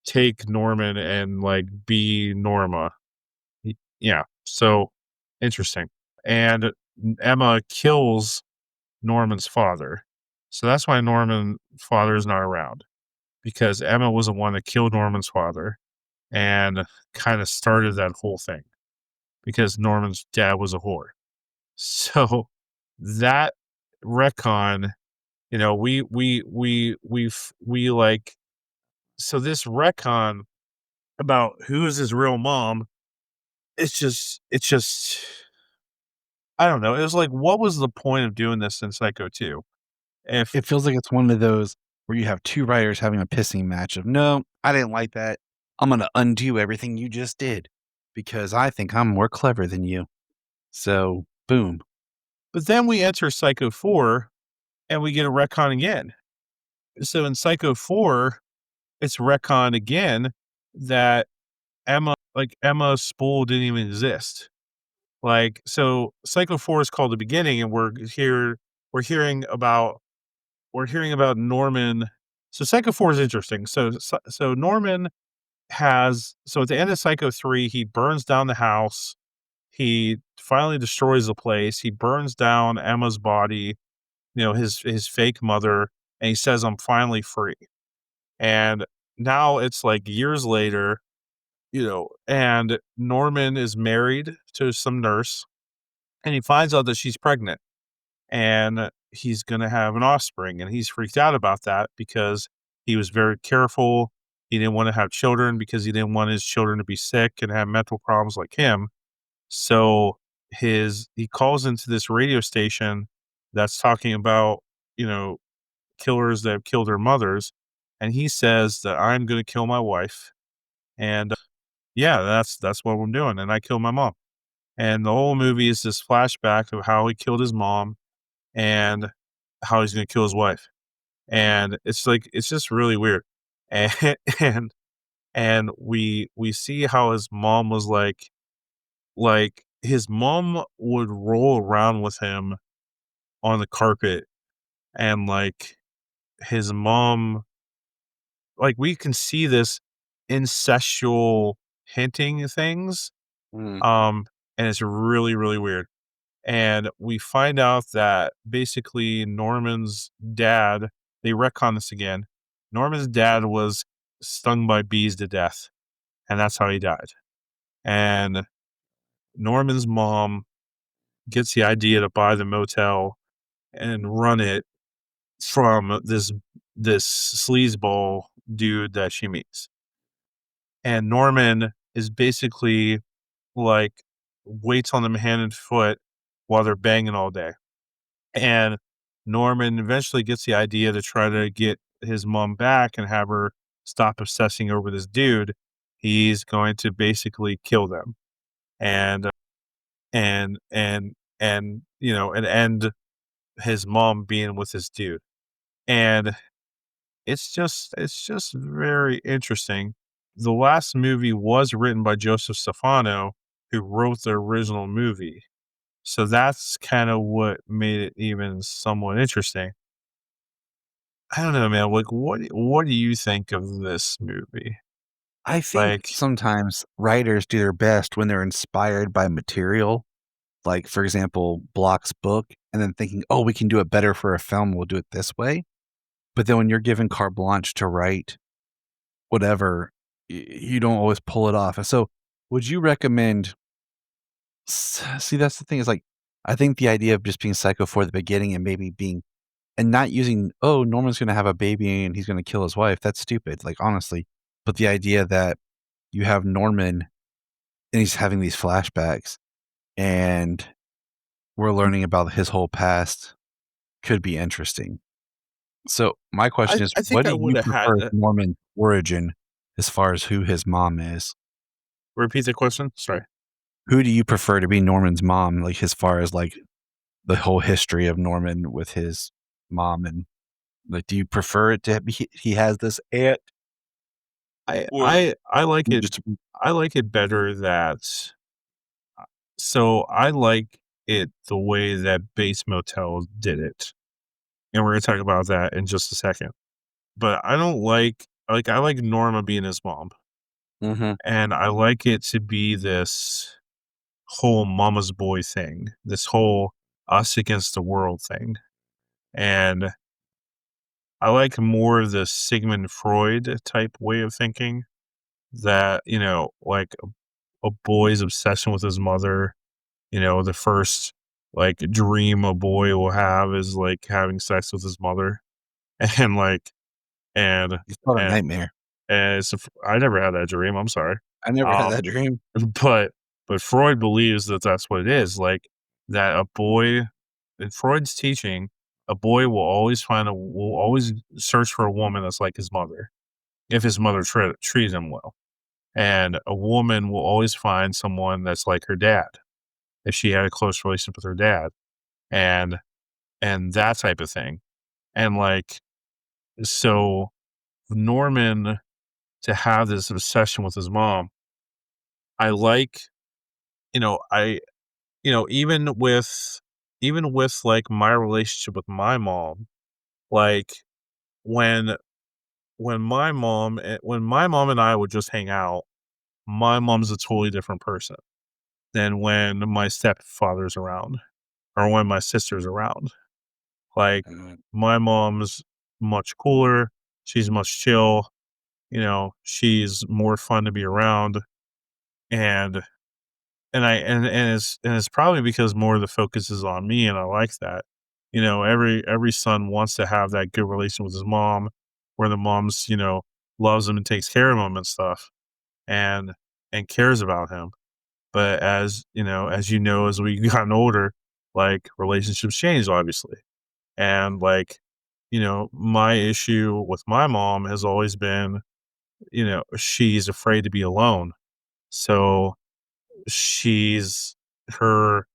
take Norman and like be Norma. Yeah. So interesting. And Emma kills Norman's father. So that's why Norman's father is not around, because Emma was the one that killed Norman's father and kind of started that whole thing, because Norman's dad was a whore. So that retcon, we like, so this retcon about who is his real mom, it's just I don't know. It was like, what was the point of doing this in Psycho 2? If It feels like it's one of those where you have 2 writers having a pissing match of, "No, I didn't like that. I'm gonna undo everything you just did because I think I'm more clever than you." So, boom. But then we enter Psycho 4 and we get a retcon again. So in Psycho 4, it's retcon again that Emma Spool didn't even exist. Like, so Psycho 4 is called The Beginning, and we're hearing about Norman. So Psycho 4 is interesting. So Norman so at the end of Psycho 3, he burns down the house. He finally destroys the place. He burns down Emma's body, his fake mother, and he says, "I'm finally free." And now it's like years later, and Norman is married to some nurse, and he finds out that she's pregnant, and he's going to have an offspring, and he's freaked out about that because he was very careful. He didn't want to have children because he didn't want his children to be sick and have mental problems like him. So he calls into this radio station that's talking about, you know, killers that have killed their mothers, and he says that I'm going to kill my wife, and yeah, that's what I'm doing, and I killed my mom. And the whole movie is this flashback of how he killed his mom and how he's gonna kill his wife. And it's like, it's just really weird. And and we see how his mom was like his mom would roll around with him on the carpet, and like his mom, like, we can see this incestual hinting things. Mm. Um, and it's really, really weird. And we find out that basically Norman's dad, they retcon this again. Norman's dad was stung by bees to death, and that's how he died. And Norman's mom gets the idea to buy the motel and run it from this sleazeball dude that she meets. And Norman is basically like waits on them hand and foot while they're banging all day. And Norman eventually gets the idea to try to get his mom back and have her stop obsessing over this dude. He's going to basically kill them, and and end his mom being with this dude. And it's just very interesting. The last movie was written by Joseph Stefano, who wrote the original movie. So that's kind of what made it even somewhat interesting. I don't know, man. Like, what do you think of this movie? I think Like, sometimes writers do their best when they're inspired by material, like, for example, Block's book, and then thinking, "Oh, we can do it better for a film, we'll do it this way." But then when you're given carte blanche to write whatever, you don't always pull it off. And so, would you recommend? See, that's the thing is like, I think the idea of just being psycho for the beginning and maybe being and not using, oh, Norman's going to have a baby and he's going to kill his wife. That's stupid. Like honestly, but the idea that you have Norman and he's having these flashbacks and we're learning about his whole past could be interesting. So my question is, I think what I do would you have had prefer Norman's origin as far as who his mom is? repeat the question? Sorry. Who do you prefer to be Norman's mom? Like as far as like the whole history of Norman with his mom and like, do you prefer it to be he has this aunt or I like it just I like it better that so I like it the way that Bates Motel did it, and we're gonna talk about that in just a second. But I don't I like Norma being his mom, Mhm. and I like it to be this whole mama's boy thing, this whole us against the world thing, and I like more the Sigmund Freud type way of thinking that, like a boy's obsession with his mother. The first like dream a boy will have is like having sex with his mother, and like and It's not a and nightmare. and I never had that dream. I'm sorry, I never had um, that dream. but Freud believes that that's what it is. Like that a boy in Freud's teaching, a boy will always search for a woman that's like his mother if his mother treated him well, and a woman will always find someone that's like her dad if she had a close relationship with her dad, and that type of thing. And like so Norman to have this obsession with his mom, I like, I even with like my relationship with my mom, like when when my mom and I would just hang out, my mom's a totally different person than when my stepfather's around or when my sister's around. Like, Mhm. my mom's much cooler, she's much chill, she's more fun to be around, and it's probably because more of the focus is on me, and I like that. Every son wants to have that good relation with his mom, where the mom's, loves him and takes care of him and stuff, and cares about him. But as we gotten older, like, relationships change, obviously. And like, my issue with my mom has always been, she's afraid to be alone. So she's her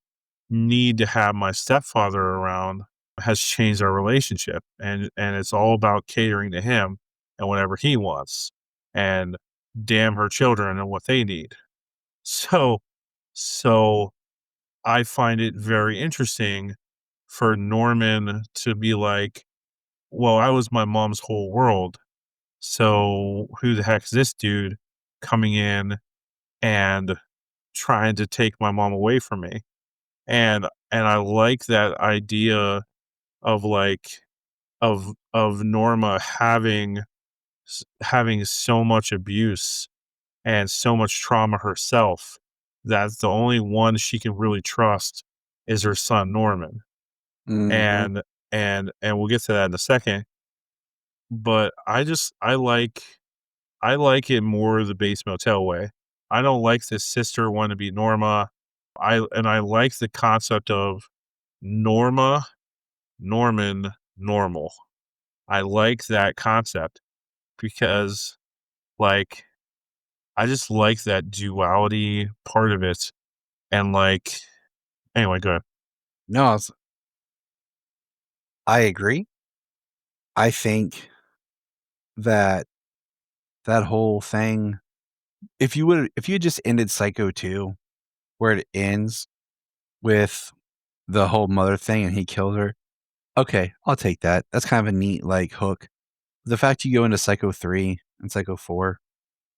need to have my stepfather around has changed our relationship. And it's all about catering to him and whatever he wants. And damn her children and what they need. So so I find it very interesting for Norman to be like, well, I was my mom's whole world. So who the heck is this dude coming in and trying to take my mom away from me? And I like that idea of like of Norma having so much abuse and so much trauma herself that the only one she can really trust is her son Norman. Mhm. And we'll get to that in a second. But I like it more the Bates Motel way. I don't like the sister wannabe Norma. I like the concept of Norma, Norman, normal. I like that concept because, like, I just like that duality part of it. And like, anyway, go ahead. No, I agree. I think that that whole thing if you had just ended Psycho 2 where it ends with the whole mother thing and he killed her, okay, I'll take that. That's kind of a neat, like, hook. The fact you go into Psycho 3 and Psycho 4,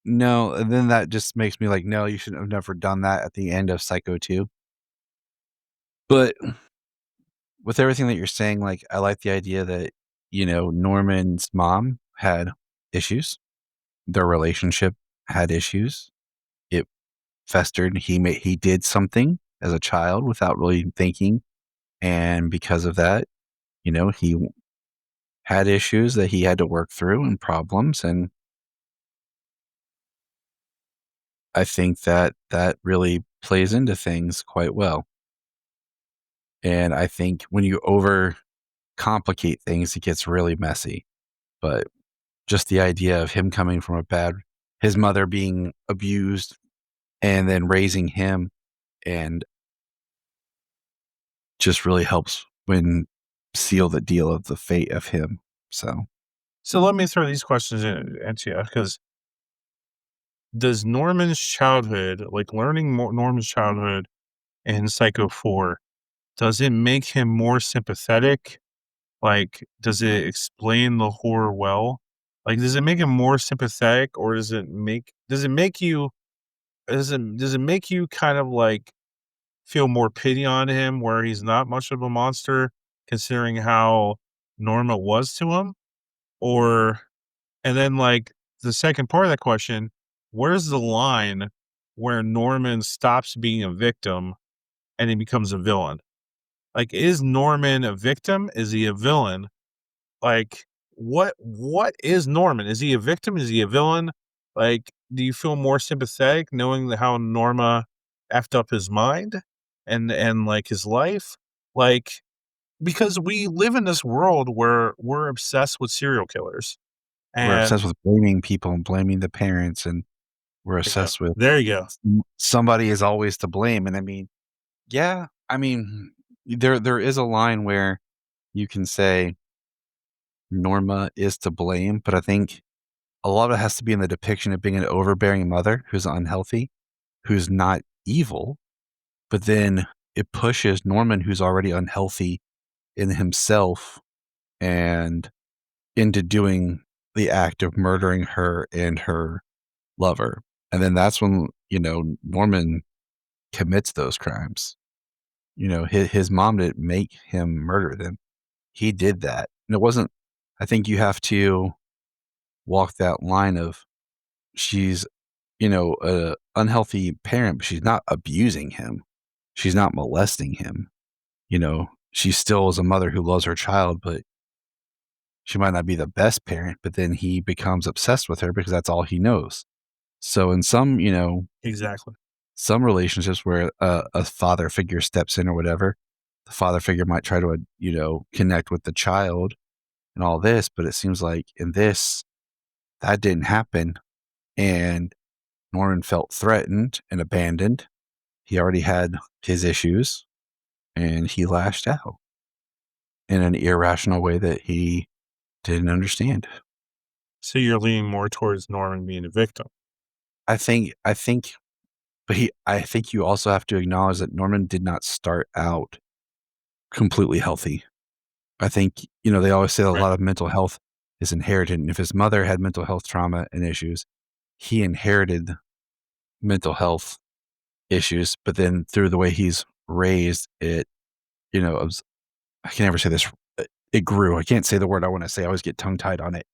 no, and then that just makes me like, "No, you should have never done that at the end of Psycho 2." But with everything that you're saying, like, I like the idea that Norman's mom had issues. Their relationship had issues. It festered. He did something as a child without really thinking, and because of that, he had issues that he had to work through and problems, and I think that that really plays into things quite well. And I think when you overcomplicate things, it gets really messy. But just the idea of him coming from his mother being abused and then raising him, and just really helps when seal the deal of the fate of him. So So let me throw these questions into you because does Norman's childhood, like learning more Norman's childhood in Psycho 4, does it make him more sympathetic? Like, does it explain the horror well? Like, does it make him more sympathetic, or does it make you kind of like feel more pity on him where he's not much of a monster considering how Norma was to him? Or and then like the second part of that question, where's the line where Norman stops being a victim and he becomes a villain? Like, is Norman a victim? Is he a villain? Like, what is Norman? Is he a victim? Is he a villain? Like, do you feel more sympathetic knowing how Norma effed up his mind and like his life? Like, because we live in this world where we're obsessed with serial killers. we're obsessed And with blaming people and blaming the parents, and we're there you go. obsessed with There you go. somebody is always to blame. And I mean, yeah, I mean, there is a line where you can say Norma is to blame, but I think a lot of it has to be in the depiction of being an overbearing mother who's unhealthy, who's not evil, but then it pushes Norman, who's already unhealthy in himself, and into doing the act of murdering her and her lover. And then that's when, Norman commits those crimes. His mom didn't make him murder them. He did that. And it wasn't, I think you have to walk that line of she's, a unhealthy parent, but she's not abusing him. She's not molesting him. She still is a mother who loves her child, but she might not be the best parent, but then he becomes obsessed with her because that's all he knows. So in Exactly. some relationships where a father figure steps in or whatever, the father figure might try to, connect with the child and all this, but it seems like in this, that didn't happen. And Norman felt threatened and abandoned. He already had his issues, and he lashed out in an irrational way that he didn't understand. So you're leaning more towards Norman being a victim. I think, I think you also have to acknowledge that Norman did not start out completely healthy. I think, they always say that a Right. lot of mental health is inherited. And if his mother had mental health trauma and issues, he inherited mental health issues. But then through the way he's raised, I can never say this. It grew. I can't say the word I want to say. I always get tongue tied on it.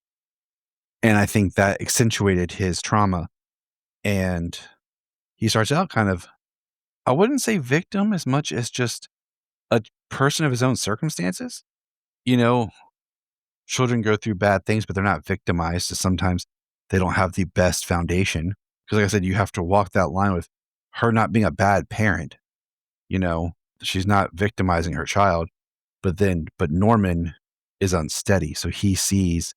And I think that accentuated his trauma. And he starts out kind of, I wouldn't say victim as much as just a person of his own circumstances. You know, Children go through bad things, but they're not victimized. So sometimes they don't have the best foundation. Because, like I said, you have to walk that line with her not being a bad parent. You know, she's not victimizing her child, but Norman is unsteady. So he sees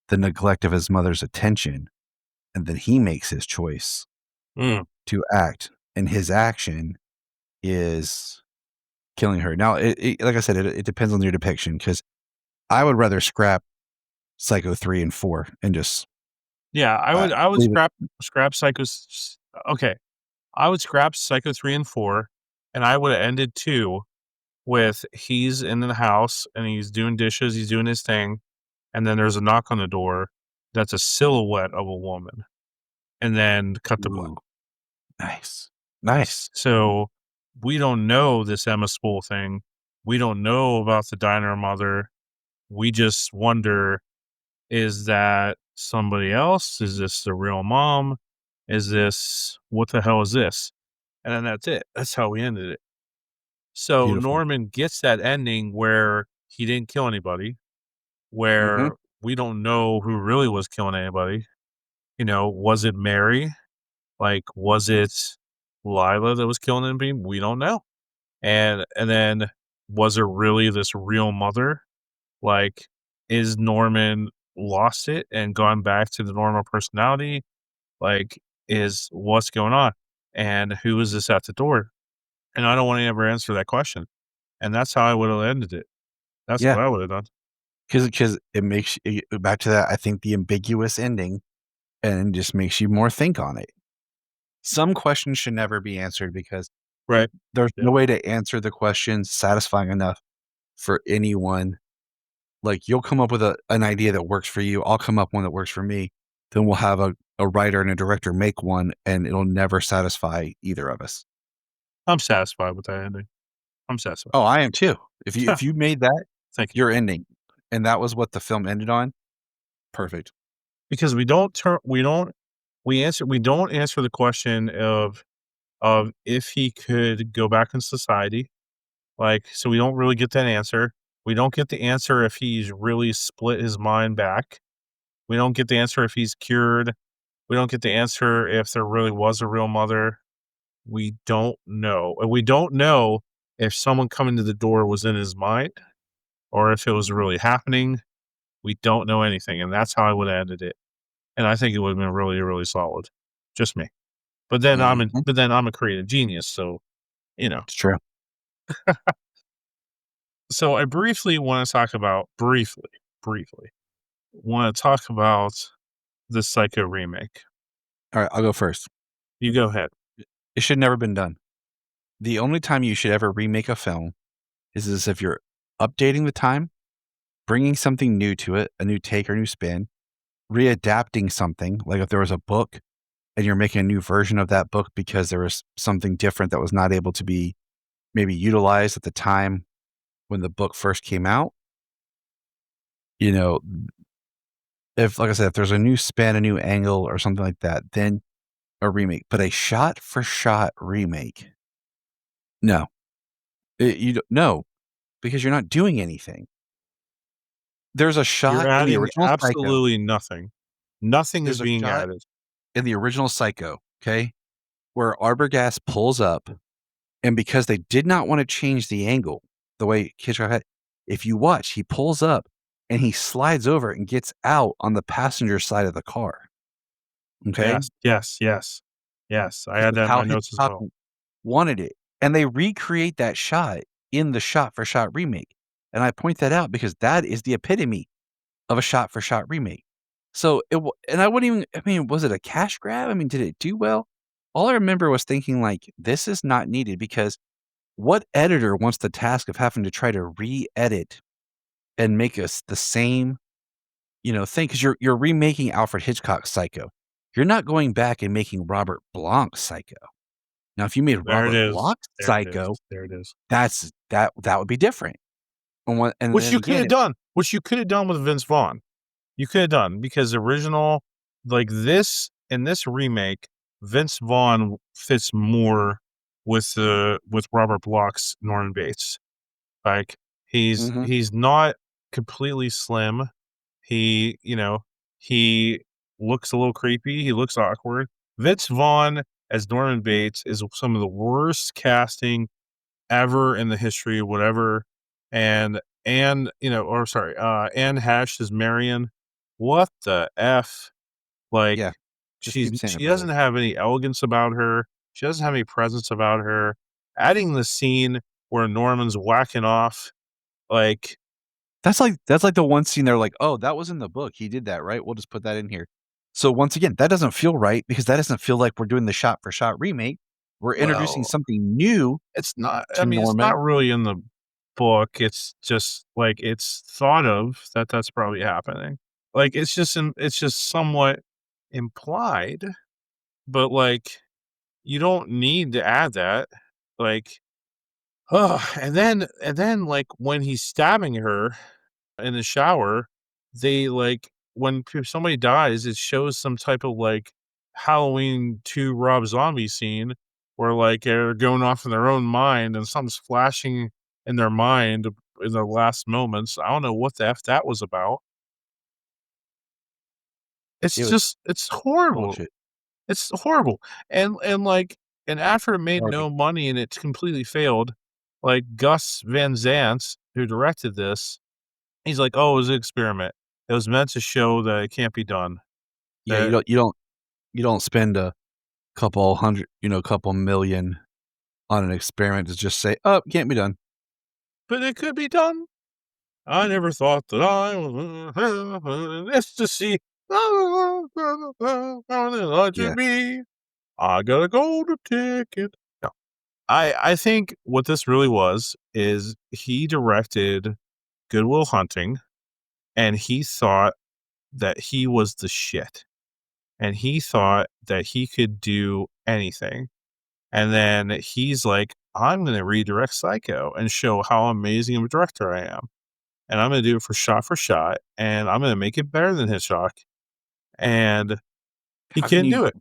the neglect of his mother's attention, and then he makes his choice Mm. to act. And his action is killing her. Now, like I said, it depends on your depiction, because I would rather scrap Psycho 3 and 4 and just Yeah, I would leave it. scrap okay. I would scrap Psycho 3 and 4, and I would have ended 2 with he's in the house and he's doing dishes, he's doing his thing, and then there's a knock on the door that's a silhouette of a woman, and then cut to black. Ooh, nice. Nice. So, we don't know this Emma Spool thing. We don't know about the diner mother. we just wonder, is that somebody else? Is this the real mom? Is this what the hell is this? And then that's it. That's how we ended it. So Beautiful. Norman gets that ending where he didn't kill anybody, Mhm. where we don't know who really was killing anybody. Was it Mary? Like, was it Lila that was killing anybody? We don't know. And then was it really this real mother? Like, is Norman lost it and gone back to the normal personality? Like, is what's going on? And who is this at the door? And I don't want to ever answer that question. And that's how I would have ended it. That's Yeah, what I would have done. because it makes back to that, I think the ambiguous ending and just makes you more think on it. Some questions should never be answered because Right. there's Yeah. no way to answer the question satisfying enough for anyone. Like, you'll come up with an idea that works for you, I'll come up with one that works for me, then we'll have a writer and a director make one, and it'll never satisfy either of us. I'm satisfied with that ending. I'm satisfied. Oh, I am too. If you made that Thank you. your ending, and that was what the film ended on, perfect. Because we don't answer the question of if he could go back in society. Like, so we don't really get that answer. We don't get the answer if he's really split his mind back. We don't get the answer if he's cured. We don't get the answer if there really was a real mother. We don't know. And we don't know if someone coming to the door was in his mind or if it was really happening. We don't know anything. And that's how I would have ended it. And I think it would have been really, really solid. Just me. Mhm. But then I'm a creative genius, so, you know. It's true. So I briefly want to talk about the Psycho remake. Alright, I'll go first. You go ahead. It should never been done. The only time you should ever remake a film is as if you're updating the time, bringing something new to it, a new take or new spin, readapting something, like if there was a book and you're making a new version of that book because there was something different that was not able to be maybe utilized at the time when the book first came out. You know, if like I said, if there's a new spin, a new angle or something like that, then a remake. But a shot for shot remake, no. You don't no, because you're not doing anything. There's a You're shot in the adding original Psycho. absolutely nothing. Nothing is There's a being shot added. in the original Psycho, okay, where Arbogast pulls up, and because they did not wanna change the angle the way Hitchcock had, if you watch, he pulls up and he slides over and gets out on the passenger side of the car, okay? Yes, yes, yes. Yes, I Because had of that in how my notes as Hitchcock well. wanted it, and they recreate that shot in the shot for shot remake, and I point that out because that is the epitome of a shot for shot remake. So it w and I wouldn't even I mean, was it a cash grab? I mean, did it do well? All I remember was thinking like, "This is not needed," because what editor wants the task of having to try to re-edit and make us the same, thing? Because you're remaking Alfred Hitchcock's Psycho. You're not going back and making Robert Blanc's Psycho. Now, if you made There it Robert is. Blanc's There it is. Psycho, There it is. that would be different. And Which then you could again, have done. Which you could have done with Vince Vaughn. You could have done because the original, like this in this remake, Vince Vaughn fits more with Robert Bloch's Norman Bates. Like mhm, he's not completely slim. He looks a little creepy. He looks awkward. Vince Vaughn as Norman Bates is some of the worst casting ever in the history of whatever. Anne Hesh is Marion. What the F? Like, yeah, just keep saying it, she brother. doesn't have any elegance about her. She doesn't have any presence about her. Adding the scene where Norman's whacking off, like, That's like the one scene they're like, "Oh, that was in the book. He did that, right? We'll just put that in here." So once again, that doesn't feel right because that doesn't feel like we're doing the shot for shot remake. We're introducing well, something new it's not. I to mean, it's not Norman. really in the book. It's just like it's thought of that that's probably happening. Like, it's just somewhat implied, but like you don't need to add that. Like, oh, and then like when he's stabbing her in the shower, they, like when p somebody dies, it shows some type of, like, Halloween 2 Rob Zombie scene where, like, they're going off in their own mind and something's flashing in their mind in their last moments. I don't know what the F that was about. It It's was just it's horrible. bullshit. It's horrible, like and after it made Garbage. no money and it completely failed, like, Gus Van Sant, who directed this, he's like, "Oh, it was an experiment. It was meant to show that it can't be done." Yeah, That you don't spend a couple hundred, couple million on an experiment to just say, "Oh, can't be done." "But it could be done. I never thought that I was this to see let Yeah. it be. I got a golden ticket." No. I think what this really was is he directed Good Will Hunting, and he thought that he was the shit, and he thought that he could do anything, and then he's like, "I'm gonna redirect Psycho and show how amazing of a director I am, and I'm gonna do it for shot, and I'm gonna make it better than Hitchcock," and he How can can't you do it.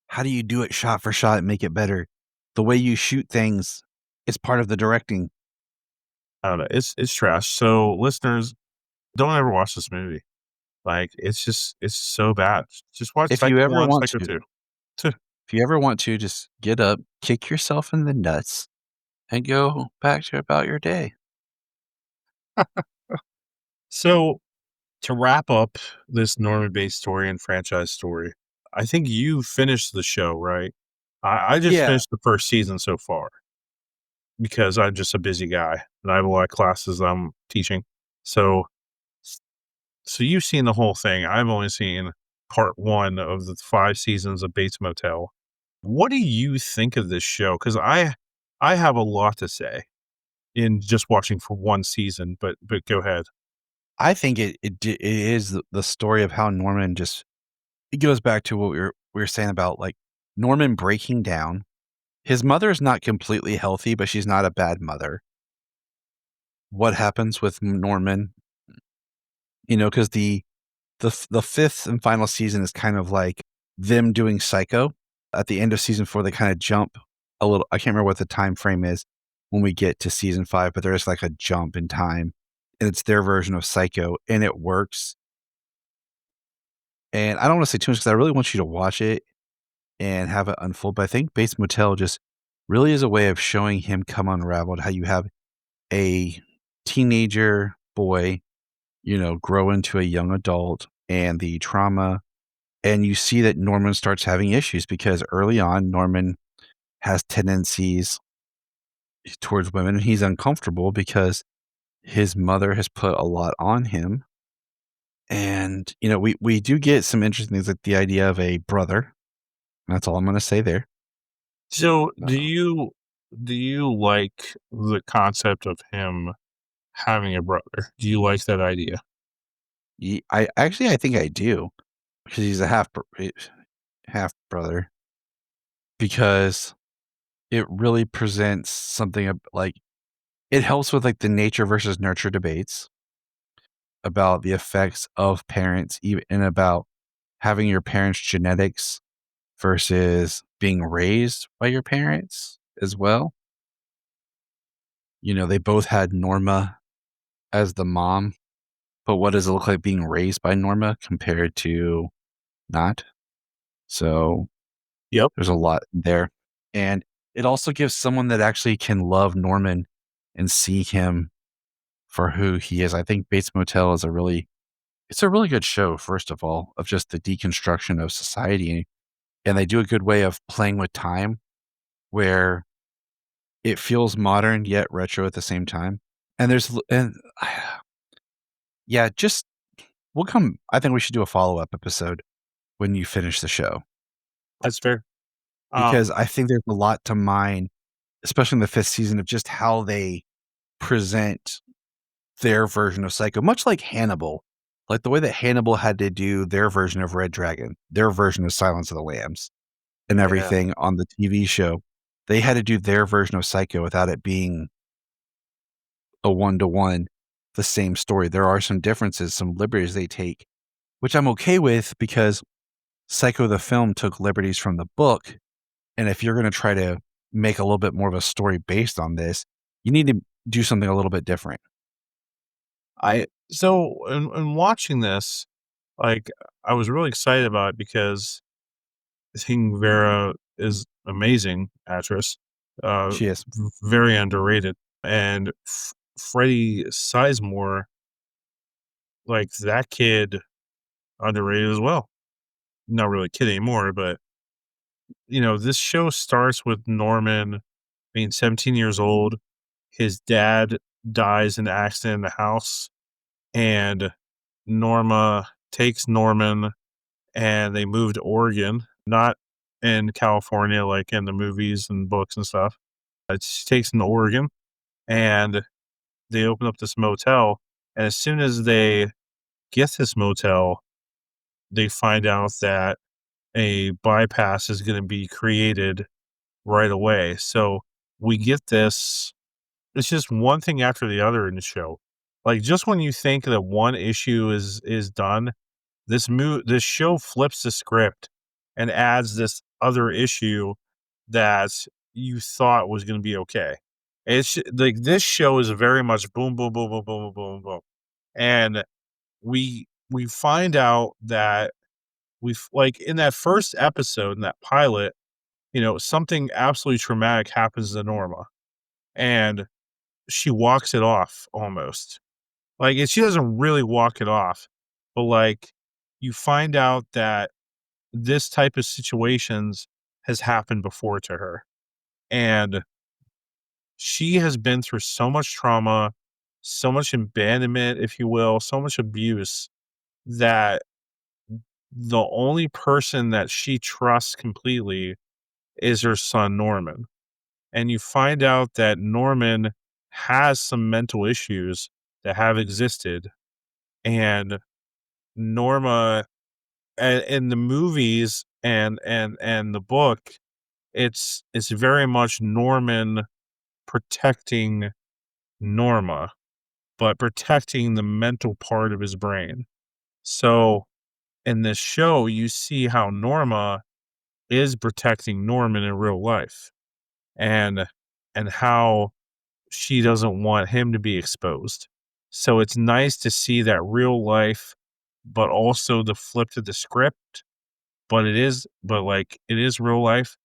how do you do it shot for shot and make it better? The way you shoot things is part of the directing. I don't know, it's trash, so listeners, don't ever watch this movie. Like, it's so bad. Just watch If you Psycho ever 1, want Psycho to 2. if you ever want to, just get up, kick yourself in the nuts, and go back to about your day. So, to wrap up this Norman Bates story and franchise story, I think you finished the show, right? I just Yeah. finished the 1st season so far because I'm just a busy guy, and I have a lot of classes I'm teaching. So so you've seen the whole thing. I've only seen part 1 of the 5 seasons of Bates Motel. What do you think of this show? Because I have a lot to say in just watching for 1 season, but go ahead. I think it is the story of how Norman just it goes back to what we were saying about, like, Norman breaking down. His mother is not completely healthy, but she's not a bad mother. What happens with Norman, because the 5th and final season is kind of like them doing Psycho. At the end of season 4, they kinda jump a little. I can't remember what the time frame is when we get to season 5, but there is, like, a jump in time, and it's their version of Psycho, and it works. And I don't wanna say too much because I really want you to watch it and have it unfold, but I think Bates Motel just really is a way of showing him come unraveled, how you have a teenager boy, grow into a young adult and the trauma. And you see that Norman starts having issues because early on, Norman has tendencies towards women and he's uncomfortable because his mother has put a lot on him. And, we do get some interesting things like the idea of a brother. That's all I'm going to say there. So, Uh, do you like the concept of him having a brother? Do you like that idea? I think I do because he's a half brother because it really presents something like it helps with like the nature versus nurture debates about the effects of parents, even and about having your parents' genetics versus being raised by your parents as well. They both had Norma as the mom, but what does it look like being raised by Norma compared to not? So Yep. there's a lot there. And it also gives someone that actually can love Norman and see him for who he is. I think Bates Motel is it's a really good show, first of all, of just the deconstruction of society. And they do a good way of playing with time where it feels modern yet retro at the same time. And yeah, just I think we should do a follow-up episode when you finish the show That's fair. because Um, I think there's a lot to mine, especially in the 5th season of just how they present their version of Psycho, much like Hannibal. Like the way that Hannibal had to do their version of Red Dragon, their version of Silence of the Lambs, and yeah. everything on the TV show. They had to do their version of Psycho without it being a one-to-one. the same story. There are some differences, some liberties they take, which I'm okay with because Psycho the film took liberties from the book, and if you're gonna try to make a little bit more of a story based on this, you need to do something a little bit different. In watching this, like, I was really excited about it because I think Vera is amazing actress, She is. very underrated, and Freddie Sizemore, like, that kid, underrated as well. Not really a kid anymore, but, this show starts with Norman being 17 years old. His dad dies in an accident in the house, and Norma takes Norman and they move to Oregon, not in California like in the movies and books and stuff. She takes him to Oregon and they open up this motel. And as soon as they get this motel, they find out that a bypass is going to be created right away. So we get this. It's just one thing after the other in the show. Like just when you think that one issue is done, this show flips the script and adds this other issue that you thought was gonna be okay. It's like, this show is very much boom, boom, boom, boom, boom, boom, boom, boom, and we find out that like, in that first episode, in that pilot, something absolutely traumatic happens to Norma, and she walks it off almost. Like, and she doesn't really walk it off, but, like, you find out that this type of situations has happened before to her, and she has been through so much trauma, so much abandonment, if you will, so much abuse that the only person that she trusts completely is her son, Norman, and you find out that Norman has some mental issues that have existed, and Norma in the movies and the book, it's very much Norman protecting Norma, but protecting the mental part of his brain. So in this show, you see how Norma is protecting Norman in real life, and how she doesn't want him to be exposed. So it's nice to see that real life, but also the flip to the script. But it is real life,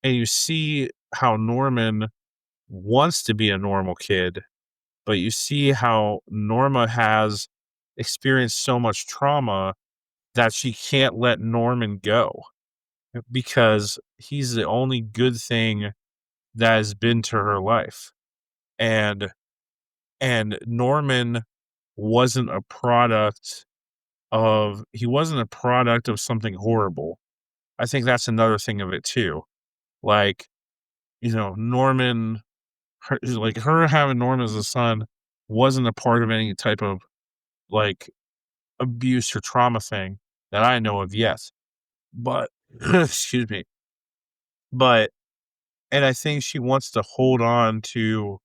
and you see how Norman wants to be a normal kid, but you see how Norma has experienced so much trauma that she can't let Norman go because he's the only good thing that has been to her life. And Norman wasn't a product he wasn't a product of something horrible. I think that's another thing of it too. Like, Norman, like her having Norman as a son wasn't a part of any type of like abuse or trauma thing that I know of yet. But excuse me. But and I think she wants to hold on to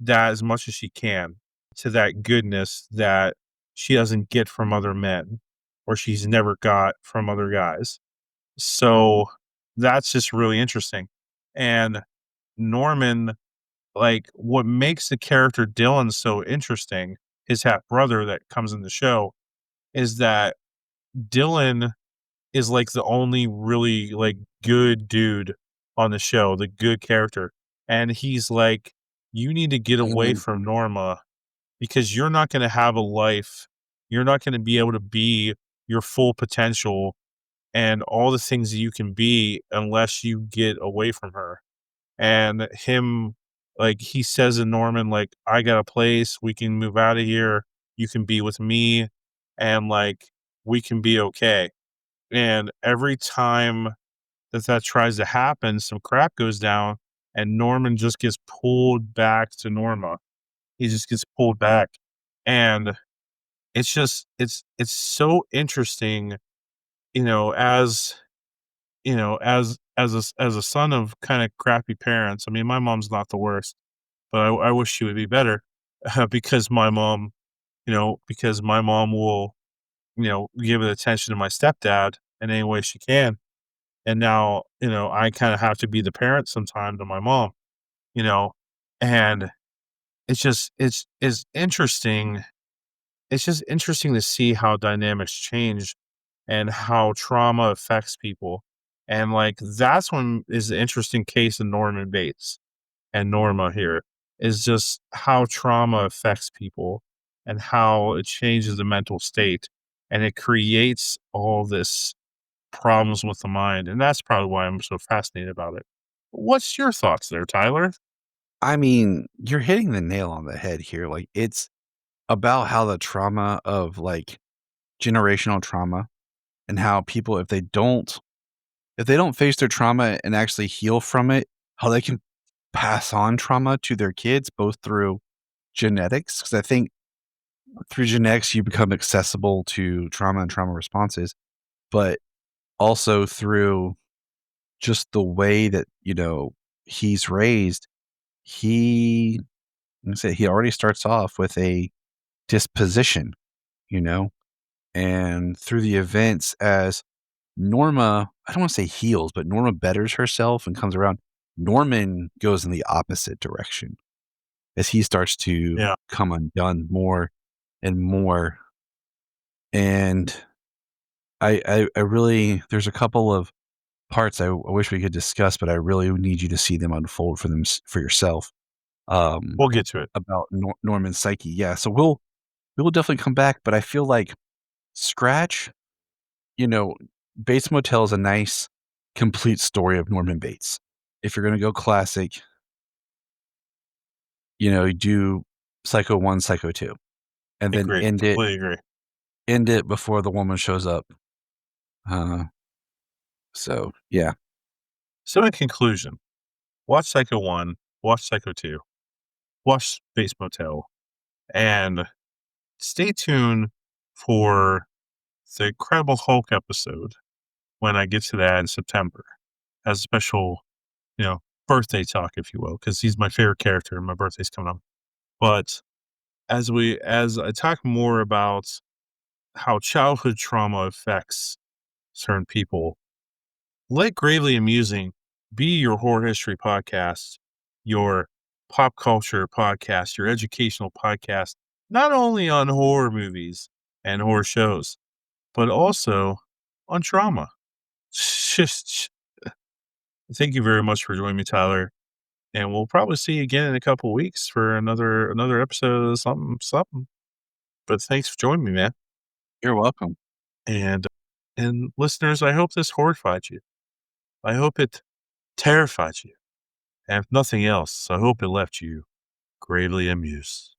that as much as she can, to that goodness that she doesn't get from other men or she's never got from other guys. So that's just really interesting. And Norman, like, what makes the character Dylan so interesting, his half brother that comes in the show, is that Dylan is like the only really like good dude on the show, the good character. And he's like, you need to get away Mhm. from Norma because you're not going to have a life. You're not going to be able to be your full potential and all the things that you can be unless you get away from her. And him, like, he says to Norman, like, I got a place, we can move out of here, you can be with me, and like we can be okay. And every time that tries to happen, some crap goes down and Norman just gets pulled back to Norma. He just gets pulled back. And it's just it's so interesting, as as a son of kind of crappy parents. I mean, my mom's not the worst, but I wish she would be better. because because my mom will, give attention to my stepdad in any way she can. And now, I kind of have to be the parent sometime to my mom, you know, and it's interesting. It's just interesting to see how dynamics change and how trauma affects people. And like that's one is the interesting case of Norman Bates and Norma here is just how trauma affects people and how it changes the mental state and it creates all this problems with the mind. And that's probably why I'm so fascinated about it. What's your thoughts there, Tyler? I mean, you're hitting the nail on the head here. Like, it's about how the trauma of, like, generational trauma and how people, if they don't face their trauma and actually heal from it, how they can pass on trauma to their kids, both through genetics. Because I think through genetics, you become accessible to trauma and trauma responses, but also through just the way that, he's raised. He, like I said, he already starts off with a disposition, you know, and through the events as Norma, I don't want to say heals, but Norma betters herself and comes around. Norman goes in the opposite direction as he starts to Yeah, come undone more and more. And I really, there's a couple of parts I wish we could discuss, but I really need you to see them unfold for yourself. Um, we'll get to it. about Norman's psyche. Yeah. So we will definitely come back, but I feel like Scratch, you know, Bates Motel is a nice, complete story of Norman Bates. If you're gonna go classic, you do Psycho 1, Psycho 2, and then Agree. Completely agree. end it before the woman shows up. Uh, so yeah. So in conclusion, watch Psycho 1, watch Psycho 2, watch Space Motel, and stay tuned for the Incredible Hulk episode when I get to that in September as a special, you know, birthday talk, if you will, because he's my favorite character and my birthday's coming up. But as I talk more about how childhood trauma affects certain people, let Gravely Amusing be your horror history podcast, your pop culture podcast, your educational podcast, not only on horror movies and horror shows, but also on trauma. Just thank you very much for joining me, Tyler. And we'll probably see you again in a couple weeks for another episode of something something. But thanks for joining me, man. You're welcome. And listeners, I hope this horrified you. I hope it terrified you. And if nothing else, I hope it left you gravely amused.